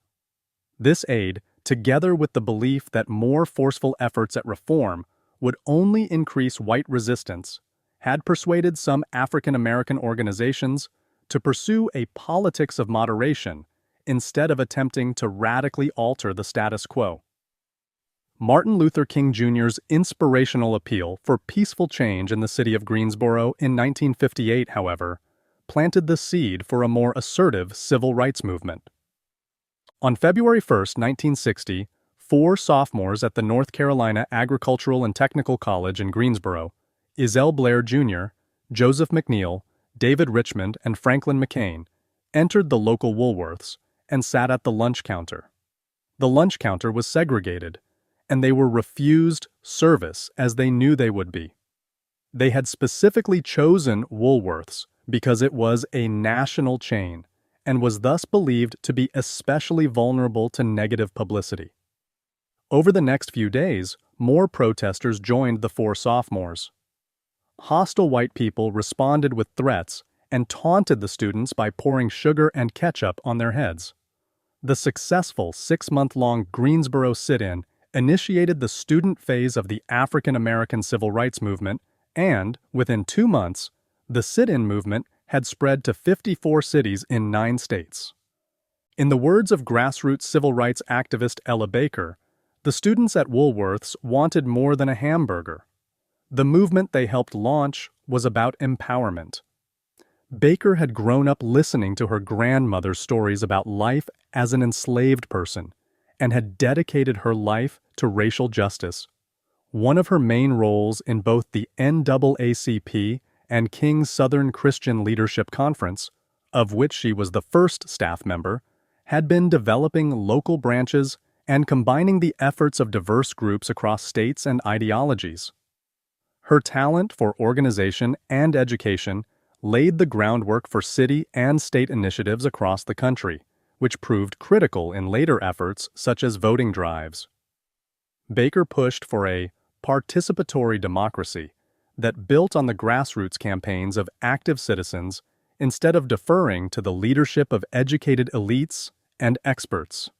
This aid, together with the belief that more forceful efforts at reform would only increase white resistance, had persuaded some African American organizations to pursue a politics of moderation instead of attempting to radically alter the status quo. Martin Luther King Jr.'s inspirational appeal for peaceful change in the city of Greensboro in 1958, however, planted the seed for a more assertive civil rights movement. On February 1, 1960, 4 sophomores at the North Carolina Agricultural and Technical College in Greensboro, Izell Blair Jr., Joseph McNeil, David Richmond, and Franklin McCain, entered the local Woolworths and sat at the lunch counter. The lunch counter was segregated, and they were refused service as they knew they would be. They had specifically chosen Woolworths because it was a national chain and was thus believed to be especially vulnerable to negative publicity. Over the next few days, more protesters joined the 4 sophomores. Hostile white people responded with threats and taunted the students by pouring sugar and ketchup on their heads. The successful 6-month-long Greensboro sit-in initiated the student phase of the African American Civil Rights Movement, and, within 2 months, the sit-in movement had spread to 54 cities in 9 states. In the words of grassroots civil rights activist Ella Baker, the students at Woolworths wanted more than a hamburger. The movement they helped launch was about empowerment. Baker had grown up listening to her grandmother's stories about life as an enslaved person and had dedicated her life to racial justice. One of her main roles in both the NAACP and King's Southern Christian Leadership Conference, of which she was the first staff member, had been developing local branches and combining the efforts of diverse groups across states and ideologies. Her talent for organization and education laid the groundwork for city and state initiatives across the country, which proved critical in later efforts such as voting drives. Baker pushed for a participatory democracy that built on the grassroots campaigns of active citizens instead of deferring to the leadership of educated elites and experts.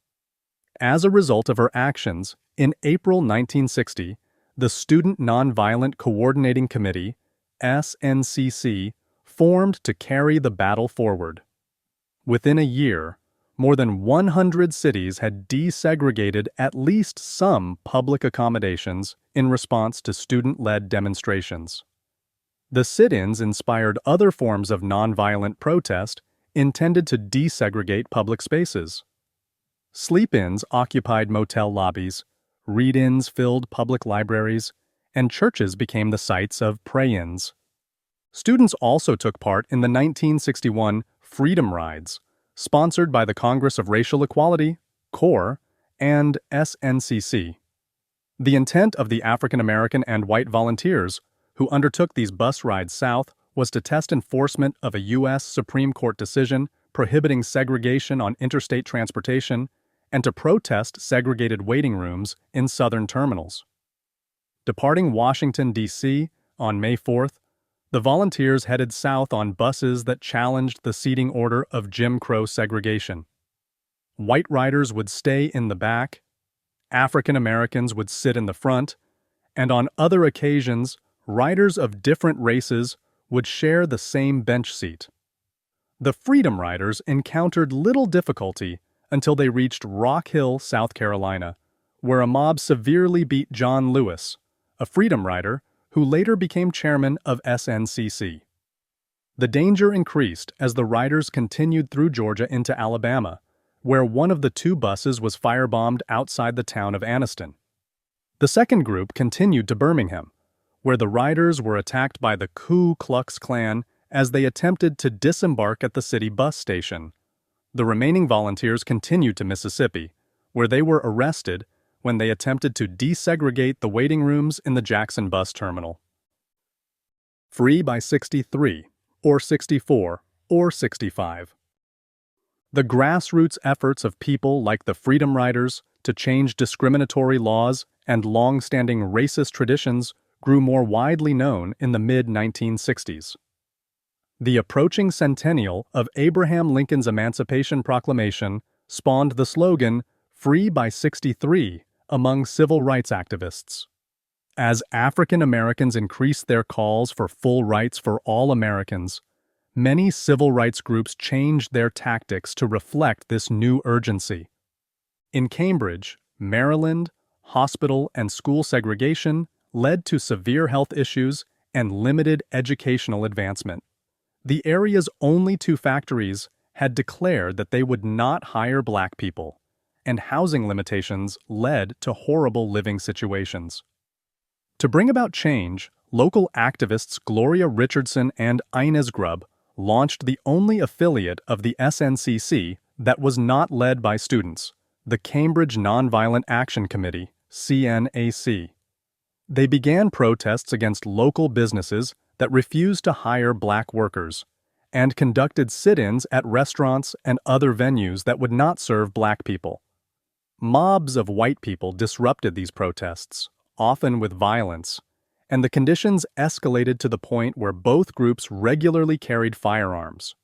As a result of her actions, in April 1960, the Student Nonviolent Coordinating Committee, SNCC, formed to carry the battle forward. Within a year, more than 100 cities had desegregated at least some public accommodations in response to student-led demonstrations. The sit-ins inspired other forms of nonviolent protest intended to desegregate public spaces. Sleep-ins occupied motel lobbies, read-ins filled public libraries, and churches became the sites of pray-ins. Students also took part in the 1961 Freedom Rides, sponsored by the Congress of Racial Equality, CORE, and SNCC. The intent of the African American and white volunteers who undertook these bus rides south was to test enforcement of a U.S. Supreme Court decision prohibiting segregation on interstate transportation and to protest segregated waiting rooms in southern terminals. Departing Washington, D.C. on May 4th, the volunteers headed south on buses that challenged the seating order of Jim Crow segregation. White riders would stay in the back, African Americans would sit in the front, and on other occasions, riders of different races would share the same bench seat. The Freedom Riders encountered little difficulty until they reached Rock Hill, South Carolina, where a mob severely beat John Lewis, a Freedom Rider who later became chairman of SNCC. The danger increased as the riders continued through Georgia into Alabama, where one of the two buses was firebombed outside the town of Anniston. The second group continued to Birmingham, where the riders were attacked by the Ku Klux Klan as they attempted to disembark at the city bus station. The remaining volunteers continued to Mississippi, where they were arrested when they attempted to desegregate the waiting rooms in the Jackson bus terminal. Free by 63, or 64, or 65. The grassroots efforts of people like the Freedom Riders to change discriminatory laws and long-standing racist traditions grew more widely known in the mid-1960s. The approaching centennial of Abraham Lincoln's Emancipation Proclamation spawned the slogan, "Free by 63," among civil rights activists. As African Americans increased their calls for full rights for all Americans, many civil rights groups changed their tactics to reflect this new urgency. In Cambridge, Maryland, hospital and school segregation led to severe health issues and limited educational advancement. The area's only two factories had declared that they would not hire black people, and housing limitations led to horrible living situations. To bring about change, local activists Gloria Richardson and Inez Grubb launched the only affiliate of the SNCC that was not led by students, the Cambridge Nonviolent Action Committee, CNAC. They began protests against local businesses that refused to hire black workers, and conducted sit-ins at restaurants and other venues that would not serve black people. Mobs of white people disrupted these protests, often with violence, and the conditions escalated to the point where both groups regularly carried firearms.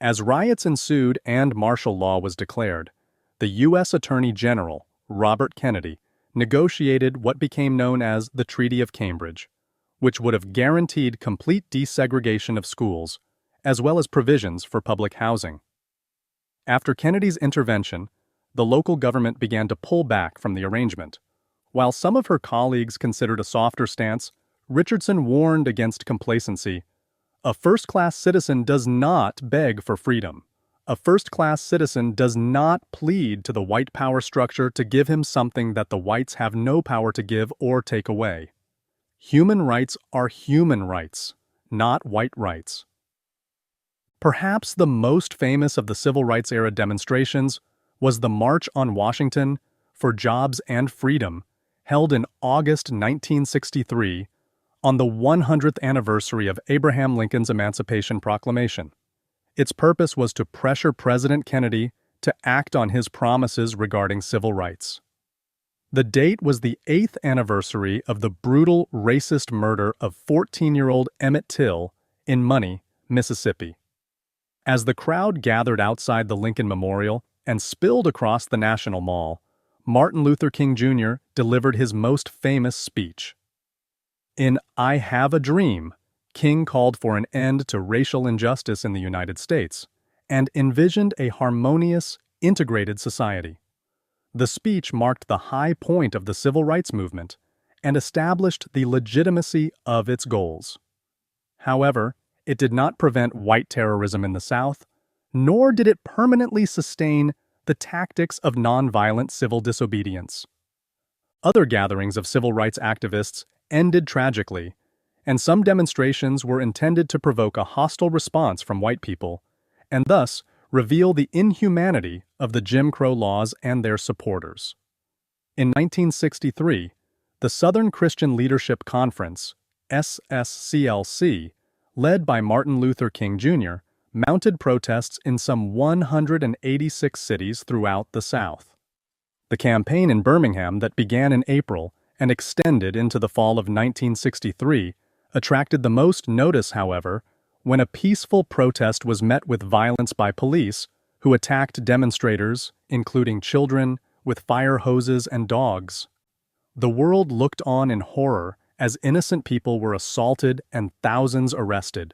As riots ensued and martial law was declared, the U.S. Attorney General, Robert Kennedy, negotiated what became known as the Treaty of Cambridge, which would have guaranteed complete desegregation of schools, as well as provisions for public housing. After Kennedy's intervention, the local government began to pull back from the arrangement. While some of her colleagues considered a softer stance, Richardson warned against complacency. A first-class citizen does not beg for freedom. A first-class citizen does not plead to the white power structure to give him something that the whites have no power to give or take away. Human rights are human rights, not white rights. Perhaps the most famous of the Civil Rights era demonstrations was the March on Washington for Jobs and Freedom, held in August 1963 on the 100th anniversary of Abraham Lincoln's Emancipation Proclamation. Its purpose was to pressure President Kennedy to act on his promises regarding civil rights. The date was the 8th anniversary of the brutal, racist murder of 14-year-old Emmett Till in Money, Mississippi. As the crowd gathered outside the Lincoln Memorial and spilled across the National Mall, Martin Luther King Jr. delivered his most famous speech. In I Have a Dream, King called for an end to racial injustice in the United States and envisioned a harmonious, integrated society. The speech marked the high point of the civil rights movement and established the legitimacy of its goals. However, it did not prevent white terrorism in the South, nor did it permanently sustain the tactics of nonviolent civil disobedience. Other gatherings of civil rights activists ended tragically, and some demonstrations were intended to provoke a hostile response from white people, and thus reveal the inhumanity of the Jim Crow laws and their supporters. In 1963, the Southern Christian Leadership Conference, SSCLC, led by Martin Luther King Jr., mounted protests in some 186 cities throughout the South. The campaign in Birmingham that began in April and extended into the fall of 1963 attracted the most notice, however, when a peaceful protest was met with violence by police who attacked demonstrators, including children, with fire hoses and dogs. The world looked on in horror as innocent people were assaulted and thousands arrested.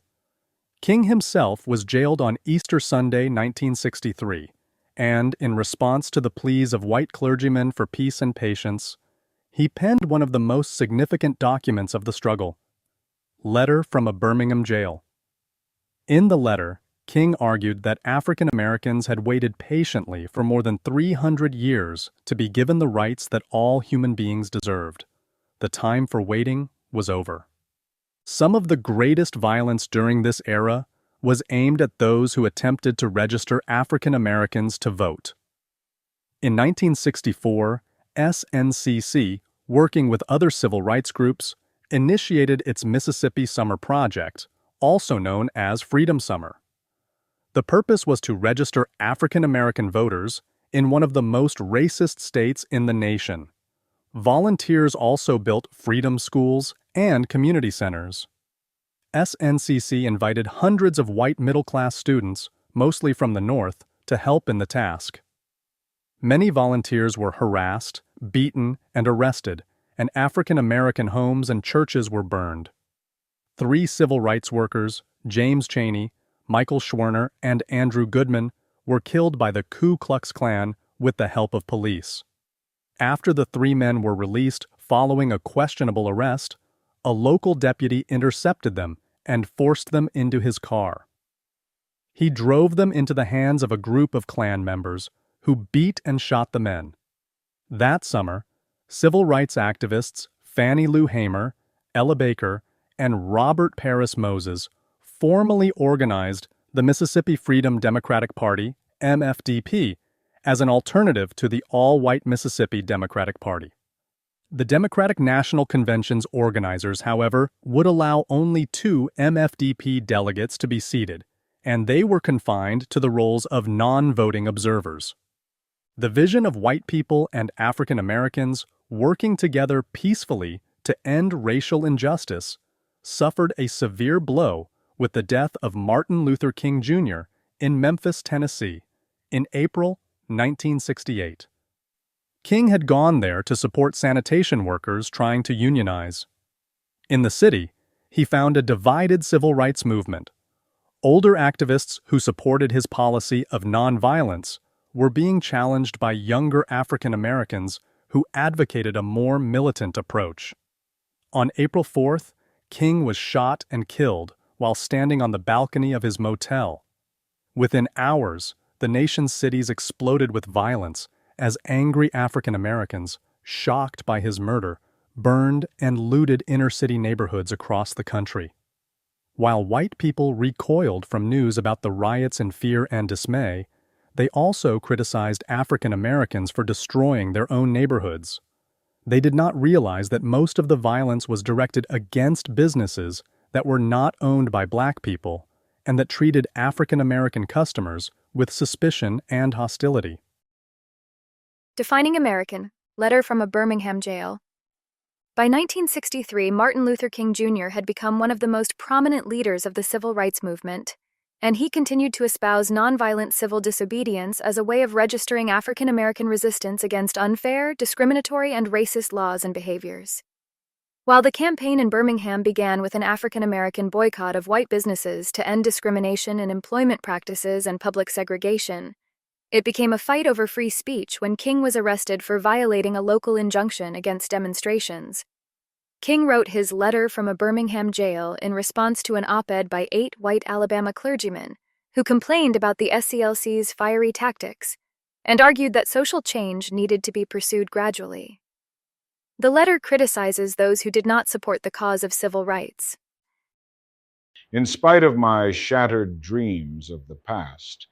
King himself was jailed on Easter Sunday, 1963, and, in response to the pleas of white clergymen for peace and patience, he penned one of the most significant documents of the struggle: Letter from a Birmingham Jail. In the letter, King argued that African Americans had waited patiently for more than 300 years to be given the rights that all human beings deserved. The time for waiting was over. Some of the greatest violence during this era was aimed at those who attempted to register African Americans to vote. In 1964, SNCC, working with other civil rights groups, initiated its Mississippi Summer Project, also known as Freedom Summer. The purpose was to register African American voters in one of the most racist states in the nation. Volunteers also built freedom schools and community centers. SNCC invited hundreds of white middle-class students, mostly from the North, to help in the task. Many volunteers were harassed, beaten, and arrested, and African American homes and churches were burned. 3 civil rights workers, James Chaney, Michael Schwerner, and Andrew Goodman, were killed by the Ku Klux Klan with the help of police. After the 3 men were released following a questionable arrest, a local deputy intercepted them and forced them into his car. He drove them into the hands of a group of Klan members who beat and shot the men. That summer, civil rights activists Fannie Lou Hamer, Ella Baker, and Robert Paris Moses formally organized the Mississippi Freedom Democratic Party, MFDP, as an alternative to the all-white Mississippi Democratic Party. The Democratic National Convention's organizers, however, would allow only 2 MFDP delegates to be seated, and they were confined to the roles of non-voting observers. The vision of white people and African Americans working together peacefully to end racial injustice suffered a severe blow with the death of Martin Luther King Jr. in Memphis, Tennessee, in April 1968. King had gone there to support sanitation workers trying to unionize. In the city, he found a divided civil rights movement. Older activists who supported his policy of nonviolence were being challenged by younger African Americans who advocated a more militant approach. On April 4th, King was shot and killed while standing on the balcony of his motel. Within hours, the nation's cities exploded with violence as angry African Americans, shocked by his murder, burned and looted inner-city neighborhoods across the country. While white people recoiled from news about the riots in fear and dismay, they also criticized African Americans for destroying their own neighborhoods. They did not realize that most of the violence was directed against businesses that were not owned by black people and that treated African American customers with suspicion and hostility.
Defining American, letter from a Birmingham jail. By 1963, Martin Luther King Jr. had become one of the most prominent leaders of the civil rights movement, and he continued to espouse nonviolent civil disobedience as a way of registering African American resistance against unfair, discriminatory, and racist laws and behaviors. While the campaign in Birmingham began with an African American boycott of white businesses to end discrimination in employment practices and public segregation, it became a fight over free speech when King was arrested for violating a local injunction against demonstrations. King wrote his Letter from a Birmingham Jail in response to an op-ed by 8 white Alabama clergymen, who complained about the SCLC's fiery tactics and argued that social change needed to be pursued gradually. The letter criticizes those who did not support the cause of civil rights.
In spite of my shattered dreams of the past,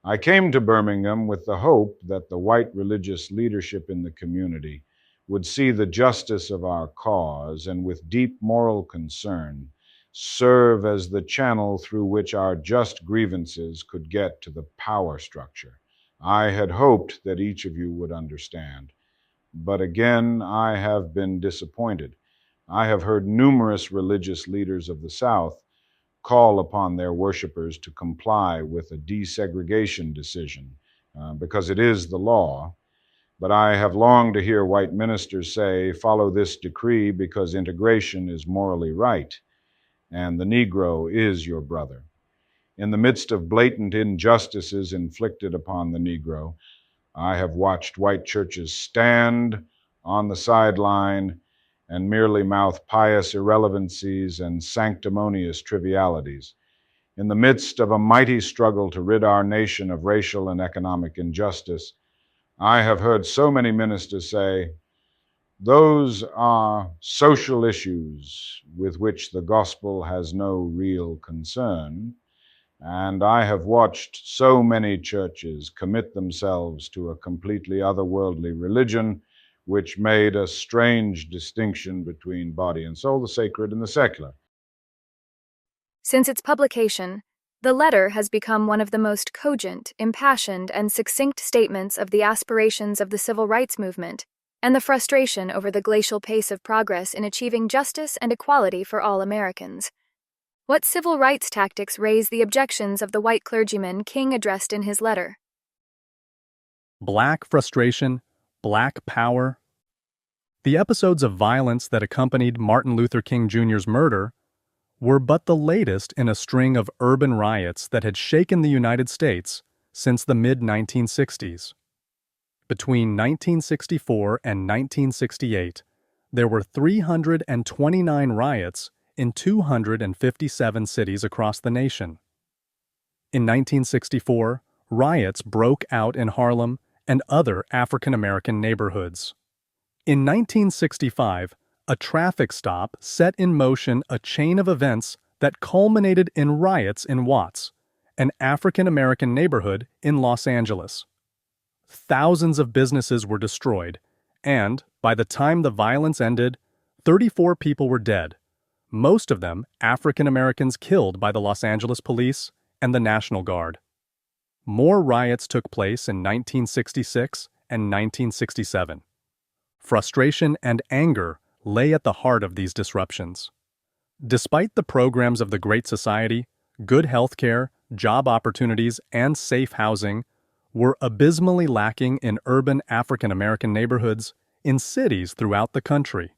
I came to Birmingham with the hope that the white religious leadership in the community would see the justice of our cause and with deep moral concern serve as the channel through which our just grievances could get to the power structure. I had hoped that each of you would understand, but again I have been disappointed. I have heard numerous religious leaders of the South call upon their worshipers to comply with a desegregation decision because it is the law. But I have longed to hear white ministers say, follow this decree because integration is morally right and the Negro is your brother. In the midst of blatant injustices inflicted upon the Negro, I have watched white churches stand on the sideline and merely mouth pious irrelevancies and sanctimonious trivialities. In the midst of a mighty struggle to rid our nation of racial and economic injustice, I have heard so many ministers say, those are social issues with which the gospel has no real concern. And I have watched so many churches commit themselves to a completely otherworldly religion, which made a strange distinction between body and soul, the sacred and the secular.
Since its publication, the letter has become one of the most cogent, impassioned, and succinct statements of the aspirations of the civil rights movement and the frustration over the glacial pace of progress in achieving justice and equality for all Americans. What civil rights tactics raise the objections of the white clergyman King addressed in his letter?
Black frustration, Black power. The episodes of violence that accompanied Martin Luther King Jr.'s murder were but the latest in a string of urban riots that had shaken the United States since the mid-1960s. Between 1964 and 1968, there were 329 riots in 257 cities across the nation. In 1964, riots broke out in Harlem and other African American neighborhoods. In 1965, a traffic stop set in motion a chain of events that culminated in riots in Watts, an African American neighborhood in Los Angeles. Thousands of businesses were destroyed, and by the time the violence ended, 34 people were dead, most of them African Americans killed by the Los Angeles Police and the National Guard. More riots took place in 1966 and 1967. Frustration and anger lay at the heart of these disruptions. Despite the programs of the Great Society, good health care, job opportunities, and safe housing were abysmally lacking in urban African American neighborhoods in cities throughout the country,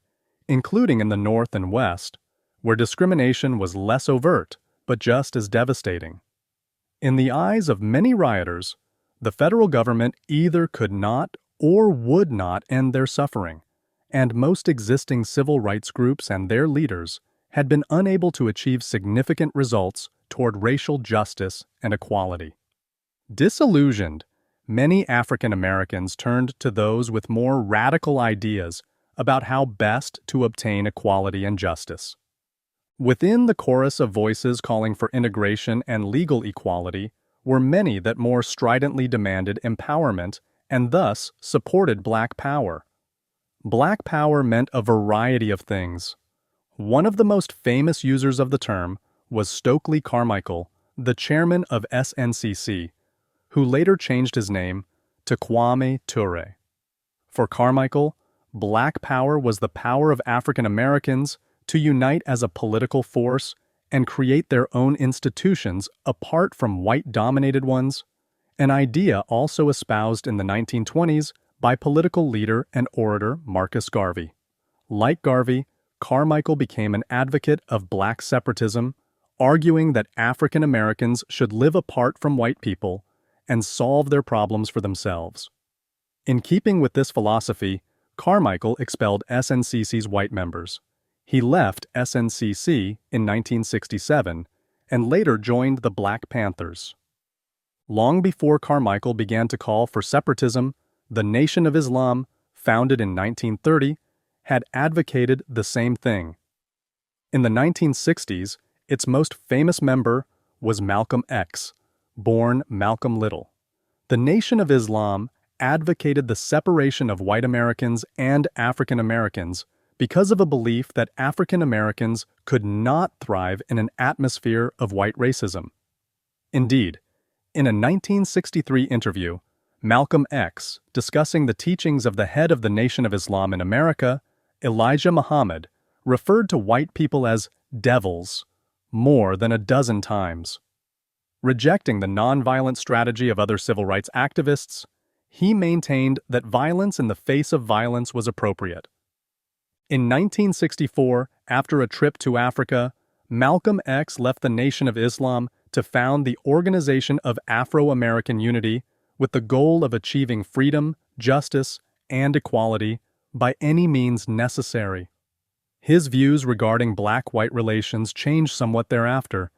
including in the North and West, where discrimination was less overt but just as devastating. In the eyes of many rioters, the federal government either could not or would not end their suffering, and most existing civil rights groups and their leaders had been unable to achieve significant results toward racial justice and equality. Disillusioned, many African Americans turned to those with more radical ideas about how best to obtain equality and justice. Within the chorus of voices calling for integration and legal equality were many that more stridently demanded empowerment and thus supported Black power. Black power meant a variety of things. One of the most famous users of the term was Stokely Carmichael, the chairman of SNCC, who later changed his name to Kwame Ture. For Carmichael, Black power was the power of African Americans to unite as a political force and create their own institutions apart from white-dominated ones, an idea also espoused in the 1920s by political leader and orator Marcus Garvey. Like Garvey, Carmichael became an advocate of Black separatism, arguing that African Americans should live apart from white people and solve their problems for themselves. In keeping with this philosophy, Carmichael expelled SNCC's white members. He left SNCC in 1967 and later joined the Black Panthers. Long before Carmichael began to call for separatism, the Nation of Islam, founded in 1930, had advocated the same thing. In the 1960s, its most famous member was Malcolm X, born Malcolm Little. The Nation of Islam advocated the separation of white Americans and African Americans because of a belief that African Americans could not thrive in an atmosphere of white racism. Indeed, in a 1963 interview, Malcolm X, discussing the teachings of the head of the Nation of Islam in America, Elijah Muhammad, referred to white people as devils more than a dozen times. Rejecting the nonviolent strategy of other civil rights activists, he maintained that violence in the face of violence was appropriate. In 1964, after a trip to Africa, Malcolm X left the Nation of Islam to found the Organization of Afro-American Unity with the goal of achieving freedom, justice, and equality by any means necessary. His views regarding black-white relations changed somewhat thereafter,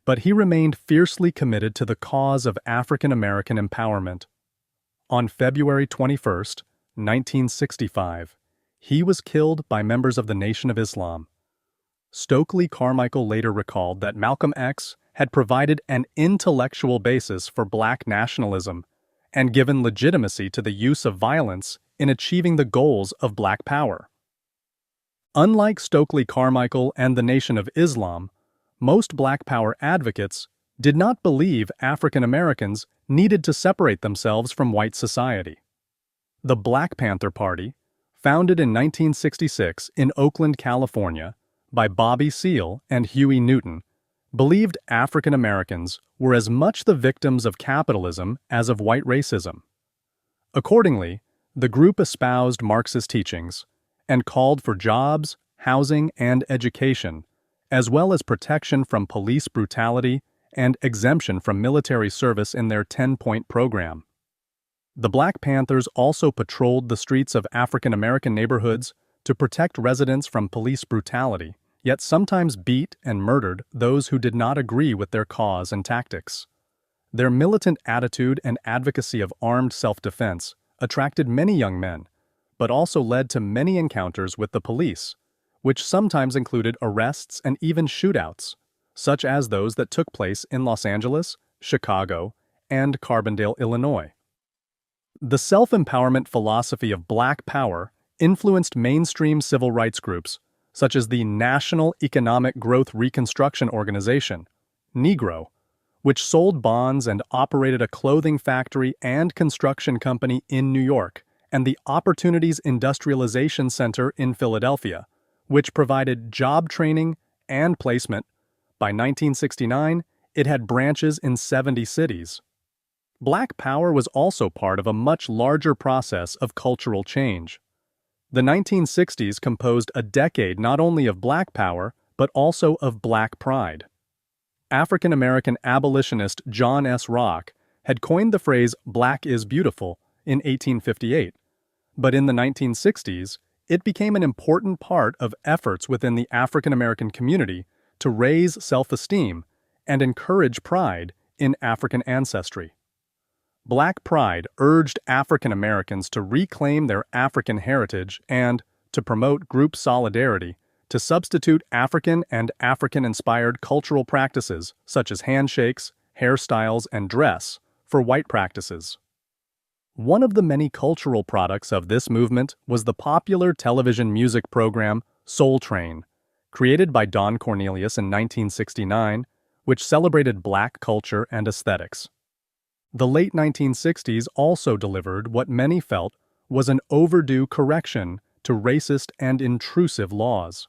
but he remained fiercely committed to the cause of African American empowerment. On February 21, 1965, he was killed by members of the Nation of Islam. Stokely Carmichael later recalled that Malcolm X had provided an intellectual basis for black nationalism and given legitimacy to the use of violence in achieving the goals of black power. Unlike Stokely Carmichael and the Nation of Islam, most black power advocates did not believe African Americans needed to separate themselves from white society. The Black Panther Party, founded in 1966 in Oakland, California, by Bobby Seale and Huey Newton, believed African Americans were as much the victims of capitalism as of white racism. Accordingly, the group espoused Marxist teachings and called for jobs, housing, and education, as well as protection from police brutality and exemption from military service in their 10-point program. The Black Panthers also patrolled the streets of African American neighborhoods to protect residents from police brutality, yet sometimes beat and murdered those who did not agree with their cause and tactics. Their militant attitude and advocacy of armed self-defense attracted many young men, but also led to many encounters with the police, which sometimes included arrests and even shootouts, such as those that took place in Los Angeles, Chicago, and Carbondale, Illinois. The self-empowerment philosophy of Black Power influenced mainstream civil rights groups, such as the National Economic Growth Reconstruction Organization, NEGRO, which sold bonds and operated a clothing factory and construction company in New York, and the Opportunities Industrialization Center in Philadelphia, which provided job training and placement. By 1969, it had branches in 70 cities. Black Power was also part of a much larger process of cultural change. The 1960s composed a decade not only of Black Power, but also of Black Pride. African American abolitionist John S. Rock had coined the phrase "Black is beautiful" in 1858, but in the 1960s, it became an important part of efforts within the African American community to raise self-esteem and encourage pride in African ancestry. Black Pride urged African Americans to reclaim their African heritage and, to promote group solidarity, to substitute African and African-inspired cultural practices such as handshakes, hairstyles, and dress for white practices. One of the many cultural products of this movement was the popular television music program Soul Train, created by Don Cornelius in 1969, which celebrated Black culture and aesthetics. The late 1960s also delivered what many felt was an overdue correction to racist and intrusive laws.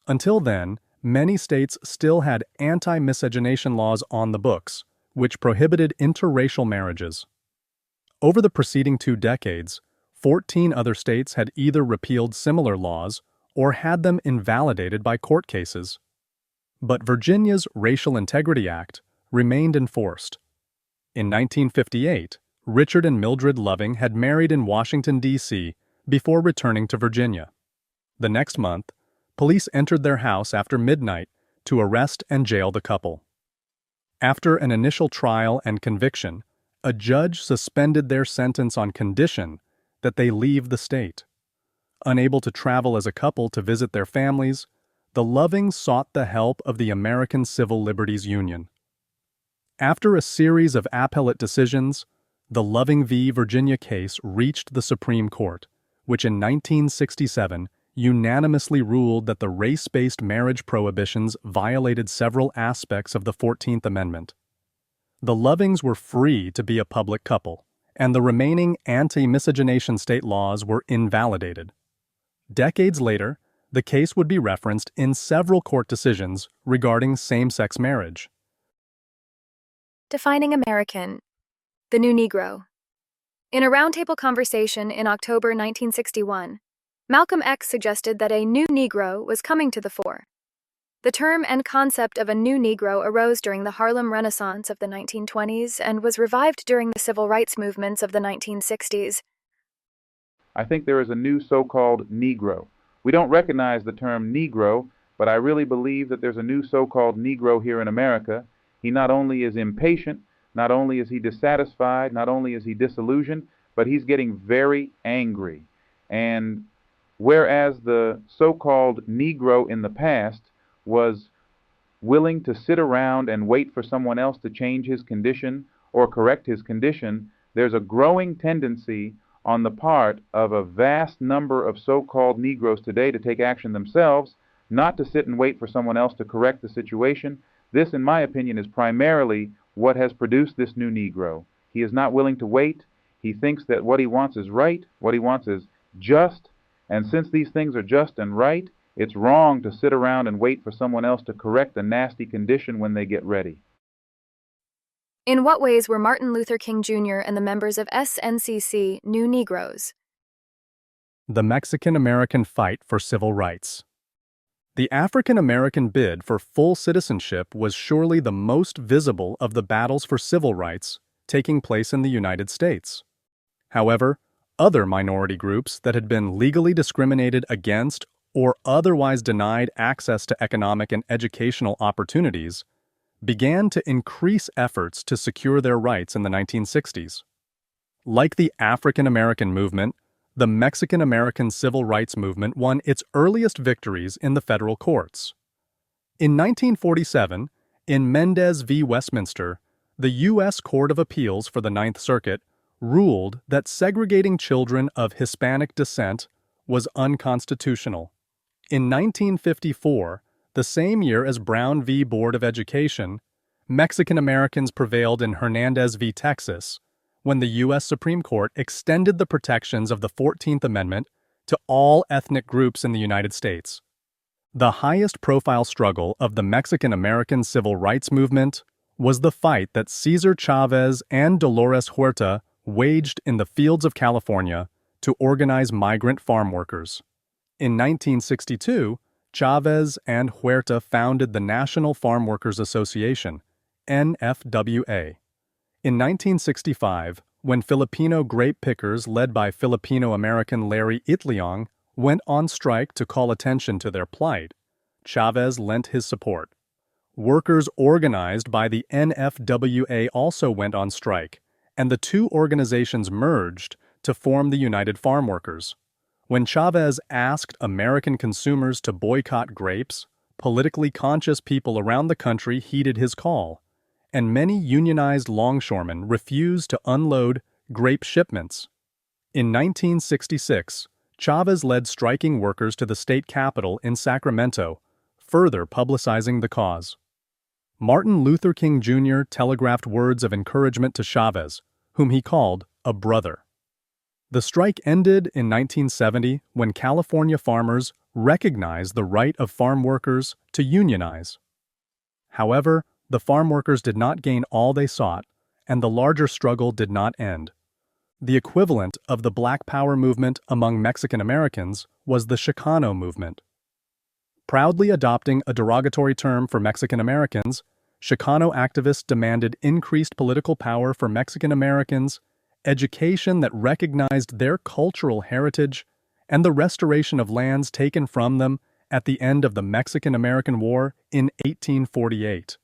Until then, many states still had anti-miscegenation laws on the books, which prohibited interracial marriages. Over the preceding 2 decades, 14 other states had either repealed similar laws or had them invalidated by court cases. But Virginia's Racial Integrity Act remained enforced. In 1958, Richard and Mildred Loving had married in Washington, D.C. before returning to Virginia. The next month, police entered their house after midnight to arrest and jail the couple. After an initial trial and conviction, a judge suspended their sentence on condition that they leave the state. Unable to travel as a couple to visit their families, the Lovings sought the help of the American Civil Liberties Union. After a series of appellate decisions, the Loving v. Virginia case reached the Supreme Court, which in 1967 unanimously ruled that the race-based marriage prohibitions violated several aspects of the 14th Amendment. The Lovings were free to be a public couple, and the remaining anti-miscegenation state laws were invalidated. Decades later, the case would be referenced in several court decisions regarding same-sex marriage.
Defining American, the New Negro. In a roundtable conversation in October 1961, Malcolm X suggested that a new Negro was coming to the fore. The term and concept of a new Negro arose during the Harlem Renaissance of the 1920s and was revived during the civil rights movements of the 1960s.
I think there is a new so-called Negro. We don't recognize the term Negro, but I really believe that there's a new so-called Negro here in America. He not only is impatient, not only is he dissatisfied, not only is he disillusioned, but he's getting very angry. And whereas the so-called Negro in the past was willing to sit around and wait for someone else to change his condition or correct his condition, there's a growing tendency on the part of a vast number of so-called Negroes today to take action themselves, not to sit and wait for someone else to correct the situation. This, in my opinion, is primarily what has produced this new Negro. He is not willing to wait. He thinks that what he wants is right, what he wants is just, and since these things are just and right, it's wrong to sit around and wait for someone else to correct a nasty condition when they get ready.
In what ways were Martin Luther King Jr. and the members of SNCC new Negroes?
The Mexican-American fight for civil rights. The African-American bid for full citizenship was surely the most visible of the battles for civil rights taking place in the United States. However, other minority groups that had been legally discriminated against or otherwise denied access to economic and educational opportunities began to increase efforts to secure their rights in the 1960s. Like the African-American movement, the Mexican-American civil rights movement won its earliest victories in the federal courts. In 1947, in Mendez v. Westminster, the U.S. Court of Appeals for the Ninth Circuit ruled that segregating children of Hispanic descent was unconstitutional. In 1954, the same year as Brown v. Board of Education, Mexican Americans prevailed in Hernandez v. Texas, when the U.S. Supreme Court extended the protections of the 14th Amendment to all ethnic groups in the United States. The highest profile struggle of the Mexican-American civil rights movement was the fight that Cesar Chavez and Dolores Huerta waged in the fields of California to organize migrant farm workers. In 1962, Chavez and Huerta founded the National Farm Workers Association, NFWA. In 1965, when Filipino grape pickers led by Filipino-American Larry Itliong went on strike to call attention to their plight, Chavez lent his support. Workers organized by the NFWA also went on strike, and the two organizations merged to form the United Farm Workers. When Chavez asked American consumers to boycott grapes, politically conscious people around the country heeded his call, and many unionized longshoremen refused to unload grape shipments. In 1966, Chavez led striking workers to the state capitol in Sacramento, further publicizing the cause. Martin Luther King Jr. telegraphed words of encouragement to Chavez, whom he called a brother. The strike ended in 1970 when California farmers recognized the right of farm workers to unionize. However, the farm workers did not gain all they sought, and the larger struggle did not end. The equivalent of the Black Power movement among Mexican Americans was the Chicano movement. Proudly adopting a derogatory term for Mexican Americans, Chicano activists demanded increased political power for Mexican Americans, education that recognized their cultural heritage, and the restoration of lands taken from them at the end of the Mexican-American War in 1848.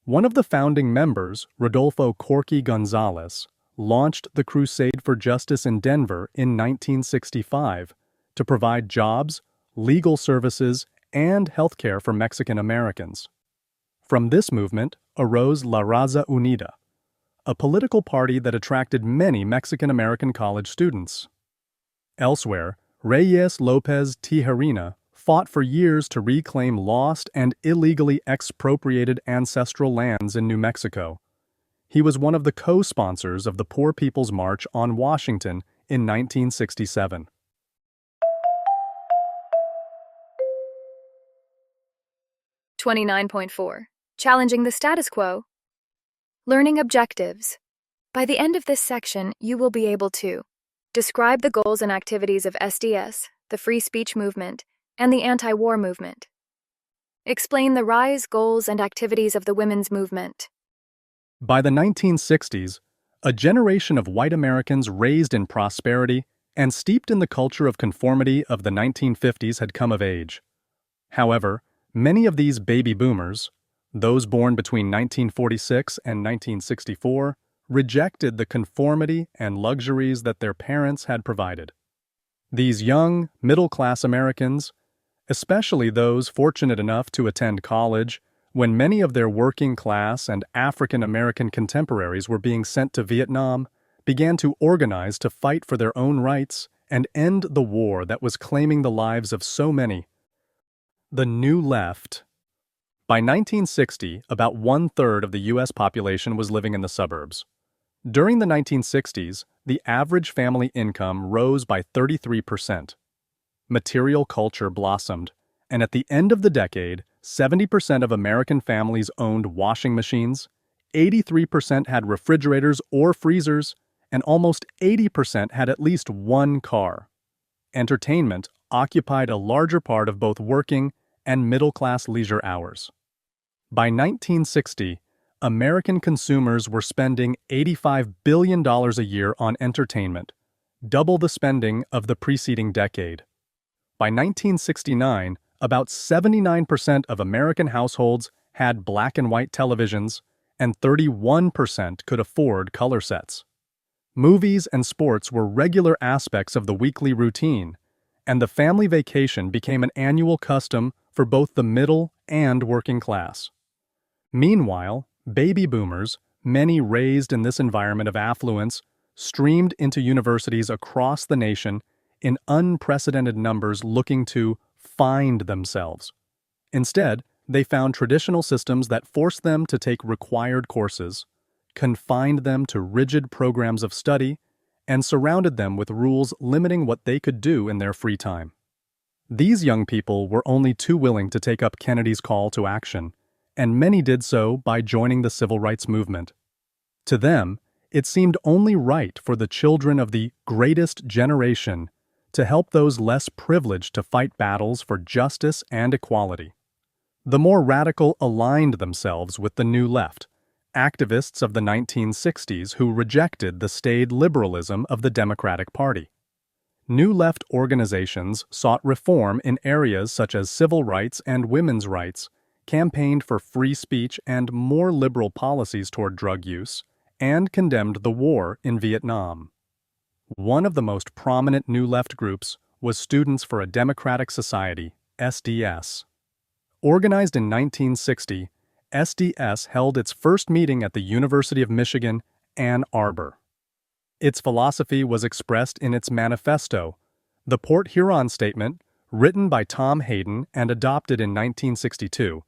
One of the founding members, Rodolfo Corky Gonzalez, launched the Crusade for Justice in Denver in 1965 to provide jobs, legal services, and healthcare for Mexican Americans. From this movement arose La Raza Unida, a political party that attracted many Mexican American college students. Elsewhere, Reyes López Tijerina fought for years to reclaim lost and illegally expropriated ancestral lands in New Mexico. He was one of the co-sponsors of the Poor People's March on Washington in 1967.
(29.4) Challenging the status quo. Learning objectives. By the end of this section, you will be able to describe the goals and activities of SDS, the free speech movement, and the anti-war movement. Explain the rise, goals, and activities of the women's movement.
By the 1960s, a generation of white Americans raised in prosperity and steeped in the culture of conformity of the 1950s had come of age. However, many of these baby boomers, those born between 1946 and 1964, rejected the conformity and luxuries that their parents had provided. These young, middle-class Americans, especially those fortunate enough to attend college when many of their working-class and African-American contemporaries were being sent to Vietnam, began to organize to fight for their own rights and end the war that was claiming the lives of so many. The New Left. By 1960, about one-third of the U.S. population was living in the suburbs. During the 1960s, the average family income rose by 33%. Material culture blossomed, and at the end of the decade, 70% of American families owned washing machines, 83% had refrigerators or freezers, and almost 80% had at least one car. Entertainment occupied a larger part of both working and middle-class leisure hours. By 1960, American consumers were spending $85 billion a year on entertainment, double the spending of the preceding decade. By 1969, about 79% of American households had black and white televisions, and 31% could afford color sets. Movies and sports were regular aspects of the weekly routine, and the family vacation became an annual custom for both the middle and working class. Meanwhile, baby boomers, many raised in this environment of affluence, streamed into universities across the nation in unprecedented numbers looking to find themselves. Instead, they found traditional systems that forced them to take required courses, confined them to rigid programs of study, and surrounded them with rules limiting what they could do in their free time. These young people were only too willing to take up Kennedy's call to action, and many did so by joining the civil rights movement. To them, it seemed only right for the children of the greatest generation to help those less privileged to fight battles for justice and equality. The more radical aligned themselves with the New Left, activists of the 1960s who rejected the staid liberalism of the Democratic Party. New Left organizations sought reform in areas such as civil rights and women's rights, campaigned for free speech and more liberal policies toward drug use, and condemned the war in Vietnam. One of the most prominent New Left groups was Students for a Democratic Society, SDS. Organized in 1960, SDS held its first meeting at the University of Michigan, Ann Arbor. Its philosophy was expressed in its manifesto, the Port Huron Statement, written by Tom Hayden and adopted in 1962,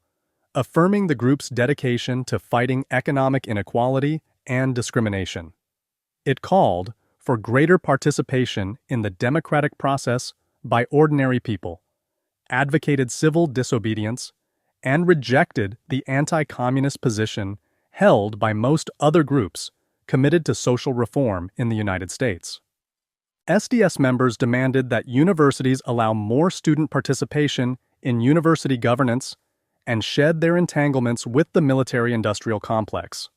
affirming the group's dedication to fighting economic inequality and discrimination. It called for greater participation in the democratic process by ordinary people, advocated civil disobedience, and rejected the anti-communist position held by most other groups committed to social reform in the United States. SDS members demanded that universities allow more student participation in university governance and shed their entanglements with the military-industrial complex.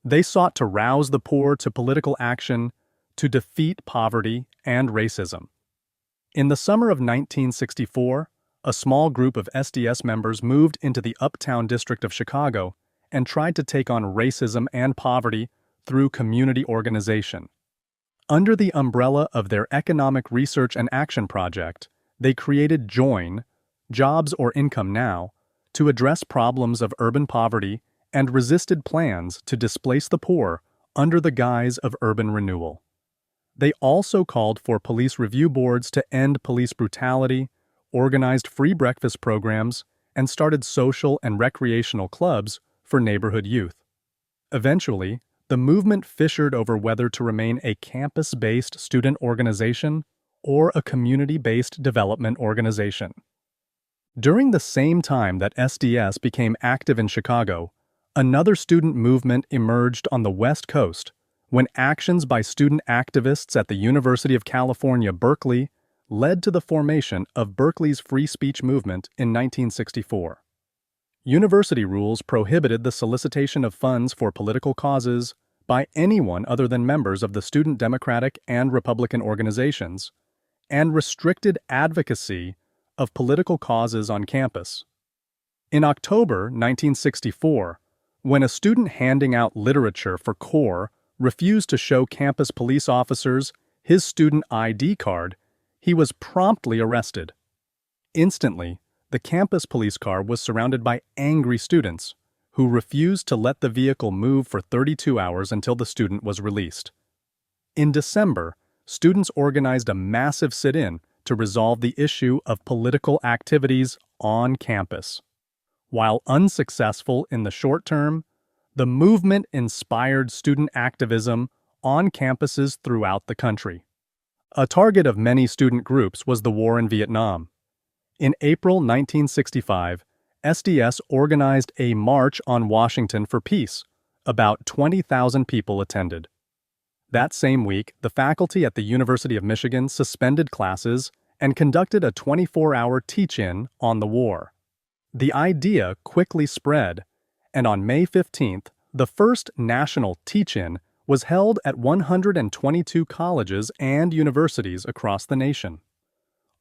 They sought to rouse the poor to political action to defeat poverty and racism. In the summer of 1964, a small group of SDS members moved into the Uptown District of Chicago and tried to take on racism and poverty through community organization. Under the umbrella of their Economic Research and Action Project, they created JOIN, Jobs or Income Now, to address problems of urban poverty and resisted plans to displace the poor under the guise of urban renewal. They also called for police review boards to end police brutality, organized free breakfast programs, and started social and recreational clubs for neighborhood youth. Eventually, the movement fissured over whether to remain a campus-based student organization or a community-based development organization. During the same time that SDS became active in Chicago, another student movement emerged on the West Coast when actions by student activists at the University of California, Berkeley, led to the formation of Berkeley's free speech movement in 1964. University rules prohibited the solicitation of funds for political causes by anyone other than members of the student Democratic and Republican organizations, and restricted advocacy of political causes on campus. In October 1964, when a student handing out literature for CORE refused to show campus police officers his student ID card, he was promptly arrested. Instantly, the campus police car was surrounded by angry students who refused to let the vehicle move for 32 hours until the student was released. In December, students organized a massive sit-in to resolve the issue of political activities on campus. While unsuccessful in the short term, the movement inspired student activism on campuses throughout the country. A target of many student groups was the war in Vietnam. In April 1965, SDS organized a March on Washington for Peace. About 20,000 people attended. That same week, the faculty at the University of Michigan suspended classes and conducted a 24-hour teach-in on the war. The idea quickly spread, and on May 15th, the first national teach-in was held at 122 colleges and universities across the nation.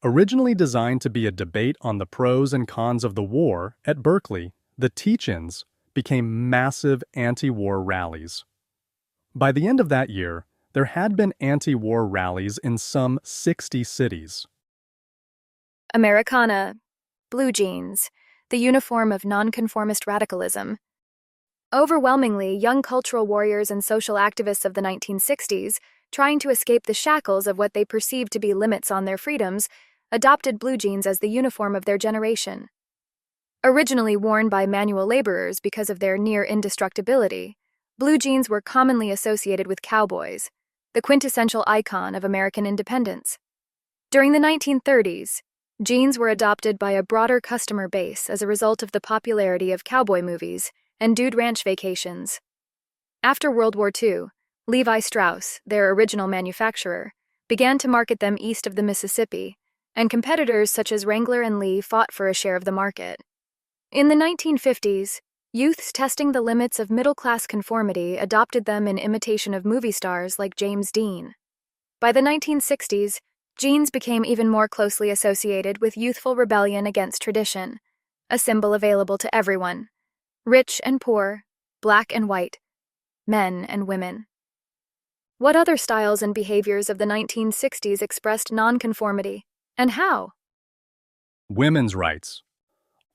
Originally designed to be a debate on the pros and cons of the war at Berkeley, the teach-ins became massive anti-war rallies. By the end of that year, there had been anti-war rallies in some 60 cities.
Americana, blue jeans, the uniform of nonconformist radicalism. Overwhelmingly, young cultural warriors and social activists of the 1960s, trying to escape the shackles of what they perceived to be limits on their freedoms, adopted blue jeans as the uniform of their generation. Originally worn by manual laborers because of their near indestructibility, blue jeans were commonly associated with cowboys, the quintessential icon of American independence. During the 1930s, jeans were adopted by a broader customer base as a result of the popularity of cowboy movies and dude ranch vacations. After World War II, Levi Strauss, their original manufacturer, began to market them east of the Mississippi, and competitors such as Wrangler and Lee fought for a share of the market. In the 1950s, youths testing the limits of middle-class conformity adopted them in imitation of movie stars like James Dean. By the 1960s, jeans became even more closely associated with youthful rebellion against tradition, a symbol available to everyone, rich and poor, black and white, men and women. What other styles and behaviors of the 1960s expressed nonconformity, and how?
Women's rights.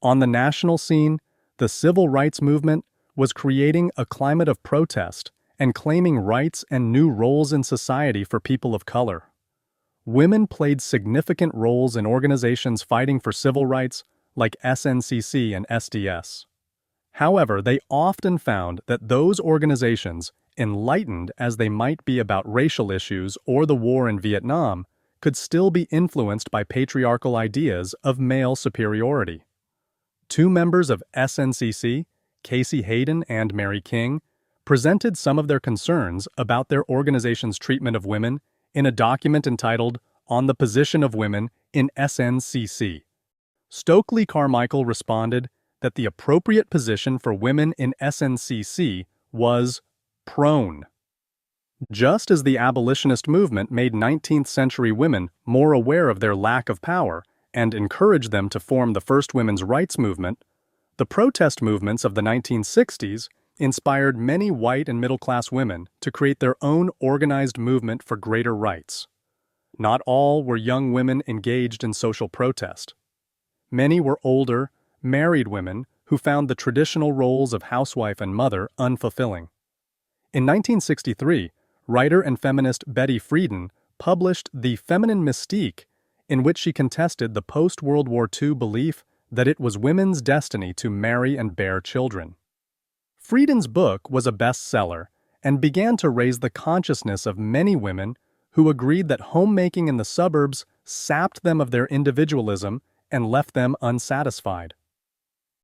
On the national scene, the civil rights movement was creating a climate of protest and claiming rights and new roles in society for people of color. Women played significant roles in organizations fighting for civil rights like SNCC and SDS. However, they often found that those organizations, enlightened as they might be about racial issues or the war in Vietnam, could still be influenced by patriarchal ideas of male superiority. Two members of SNCC, Casey Hayden and Mary King, presented some of their concerns about their organization's treatment of women in a document entitled On the Position of Women in SNCC. Stokely Carmichael responded that the appropriate position for women in SNCC was prone. Just as the abolitionist movement made 19th century women more aware of their lack of power and encouraged them to form the first women's rights movement, the protest movements of the 1960s inspired many white and middle-class women to create their own organized movement for greater rights. Not all were young women engaged in social protest. Many were older, married women who found the traditional roles of housewife and mother unfulfilling. In 1963, writer and feminist Betty Friedan published The Feminine Mystique, in which she contested the post-World War II belief that it was women's destiny to marry and bear children. Friedan's book was a bestseller and began to raise the consciousness of many women who agreed that homemaking in the suburbs sapped them of their individualism and left them unsatisfied.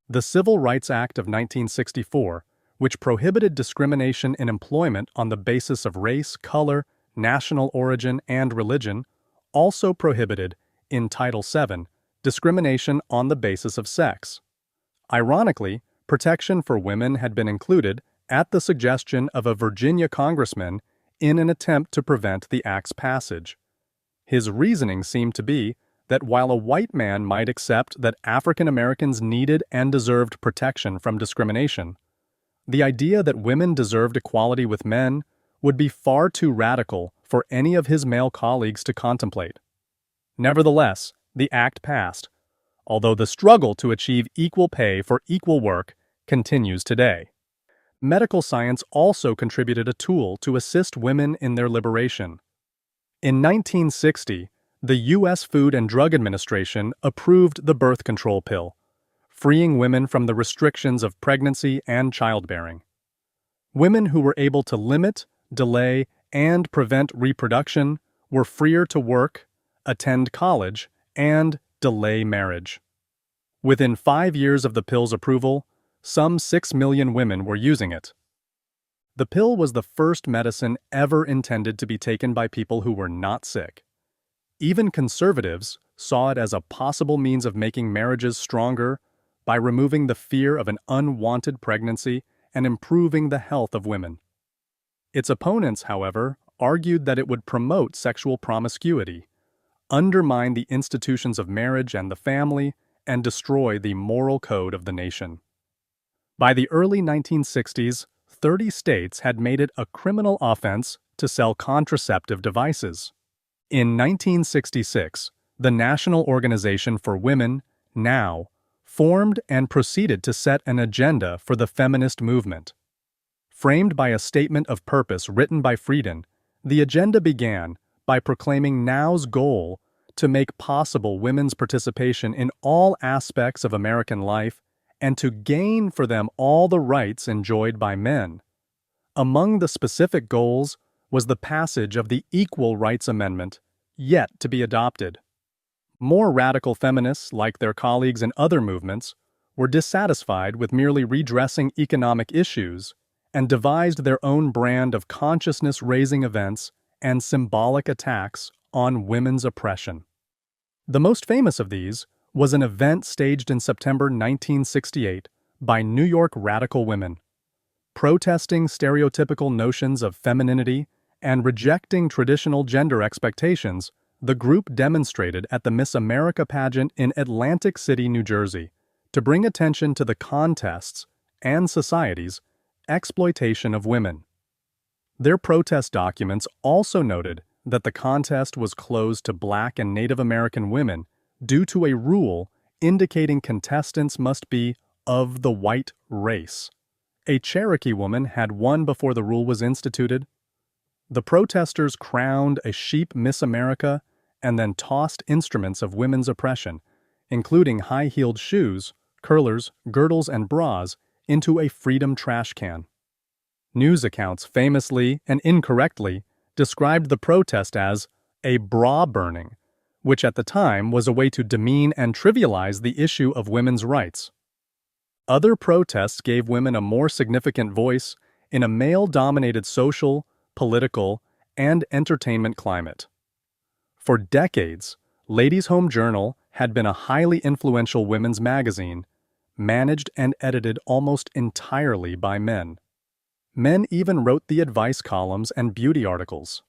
The Civil Rights Act of 1964, which prohibited discrimination in employment on the basis of race, color, national origin, and religion, also prohibited, in Title VII, discrimination on the basis of sex. Ironically, protection for women had been included at the suggestion of a Virginia congressman in an attempt to prevent the act's passage. His reasoning seemed to be that while a white man might accept that African Americans needed and deserved protection from discrimination, the idea that women deserved equality with men would be far too radical for any of his male colleagues to contemplate. Nevertheless, the act passed, although the struggle to achieve equal pay for equal work continues today. Medical science also contributed a tool to assist women in their liberation. In 1960, the U.S. Food and Drug Administration approved the birth control pill, freeing women from the restrictions of pregnancy and childbearing. Women who were able to limit, delay, and prevent reproduction were freer to work, attend college, and delay marriage. Within 5 years of the pill's approval, some 6 million women were using it. The pill was the first medicine ever intended to be taken by people who were not sick. Even conservatives saw it as a possible means of making marriages stronger by removing the fear of an unwanted pregnancy and improving the health of women. Its opponents, however, argued that it would promote sexual promiscuity, undermine the institutions of marriage and the family, and destroy the moral code of the nation. By the early 1960s, 30 states had made it a criminal offense to sell contraceptive devices. In 1966, the National Organization for Women, NOW, formed and proceeded to set an agenda for the feminist movement. Framed by a statement of purpose written by Friedan, the agenda began by proclaiming NOW's goal to make possible women's participation in all aspects of American life and to gain for them all the rights enjoyed by men. Among the specific goals was the passage of the Equal Rights Amendment, yet to be adopted. More radical feminists, like their colleagues in other movements, were dissatisfied with merely redressing economic issues and devised their own brand of consciousness-raising events and symbolic attacks on women's oppression. The most famous of these was an event staged in September 1968 by New York radical women. Protesting stereotypical notions of femininity and rejecting traditional gender expectations, the group demonstrated at the Miss America pageant in Atlantic City, New Jersey, to bring attention to the contests and society's exploitation of women. Their protest documents also noted that the contest was closed to Black and Native American women due to a rule indicating contestants must be of the white race. A Cherokee woman had won before the rule was instituted. The protesters crowned a sheep Miss America and then tossed instruments of women's oppression, including high-heeled shoes, curlers, girdles, and bras, into a freedom trash can. News accounts famously and incorrectly described the protest as a bra burning, which at the time was a way to demean and trivialize the issue of women's rights. Other protests gave women a more significant voice in a male-dominated social, political, and entertainment climate. For decades, Ladies' Home Journal had been a highly influential women's magazine, managed and edited almost entirely by men. Men even wrote the advice columns and beauty articles.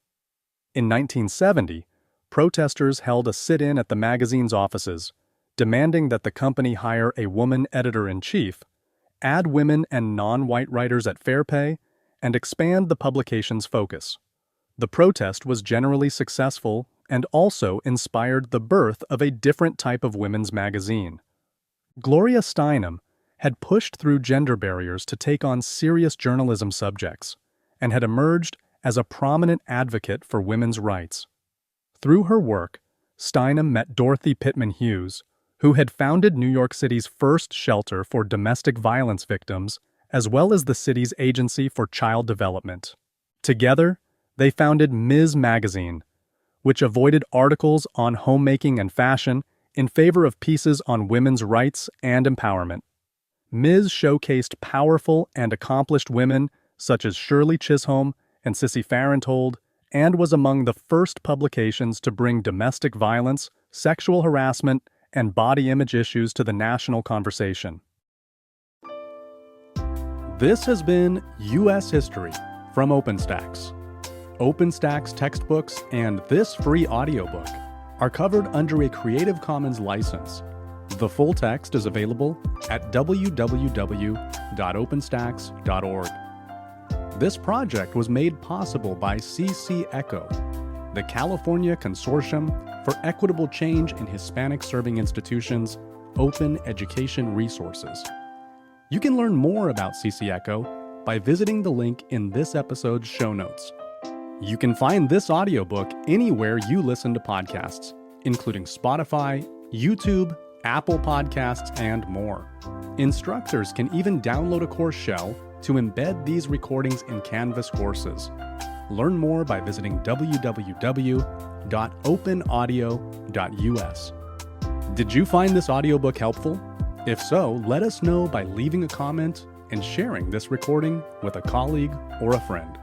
In 1970, protesters held a sit-in at the magazine's offices, demanding that the company hire a woman editor-in-chief, add women and non-white writers at fair pay, and expand the publication's focus. The protest was generally successful and also inspired the birth of a different type of women's magazine. Gloria Steinem had pushed through gender barriers to take on serious journalism subjects and had emerged as a prominent advocate for women's rights. Through her work, Steinem met Dorothy Pittman Hughes, who had founded New York City's first shelter for domestic violence victims, as well as the city's Agency for Child Development. Together, they founded Ms. Magazine, which avoided articles on homemaking and fashion in favor of pieces on women's rights and empowerment. Ms. showcased powerful and accomplished women such as Shirley Chisholm and Sissy Farenthold, and was among the first publications to bring domestic violence, sexual harassment, and body image issues to the national conversation. This has been U.S. History from OpenStax. OpenStax textbooks and this free audiobook are covered under a Creative Commons license. The full text is available at www.openstax.org. This project was made possible by CC ECHO, the California Consortium for Equitable Change in Hispanic-Serving Institutions, Open Education Resources. You can learn more about CC ECHO by visiting the link in this episode's show notes. You can find this audiobook anywhere you listen to podcasts, including Spotify, YouTube, Apple Podcasts, and more. Instructors can even download a course shell to embed these recordings in Canvas courses. Learn more by visiting www.openaudio.us. Did you find this audiobook helpful? If so, let us know by leaving a comment and sharing this recording with a colleague or a friend.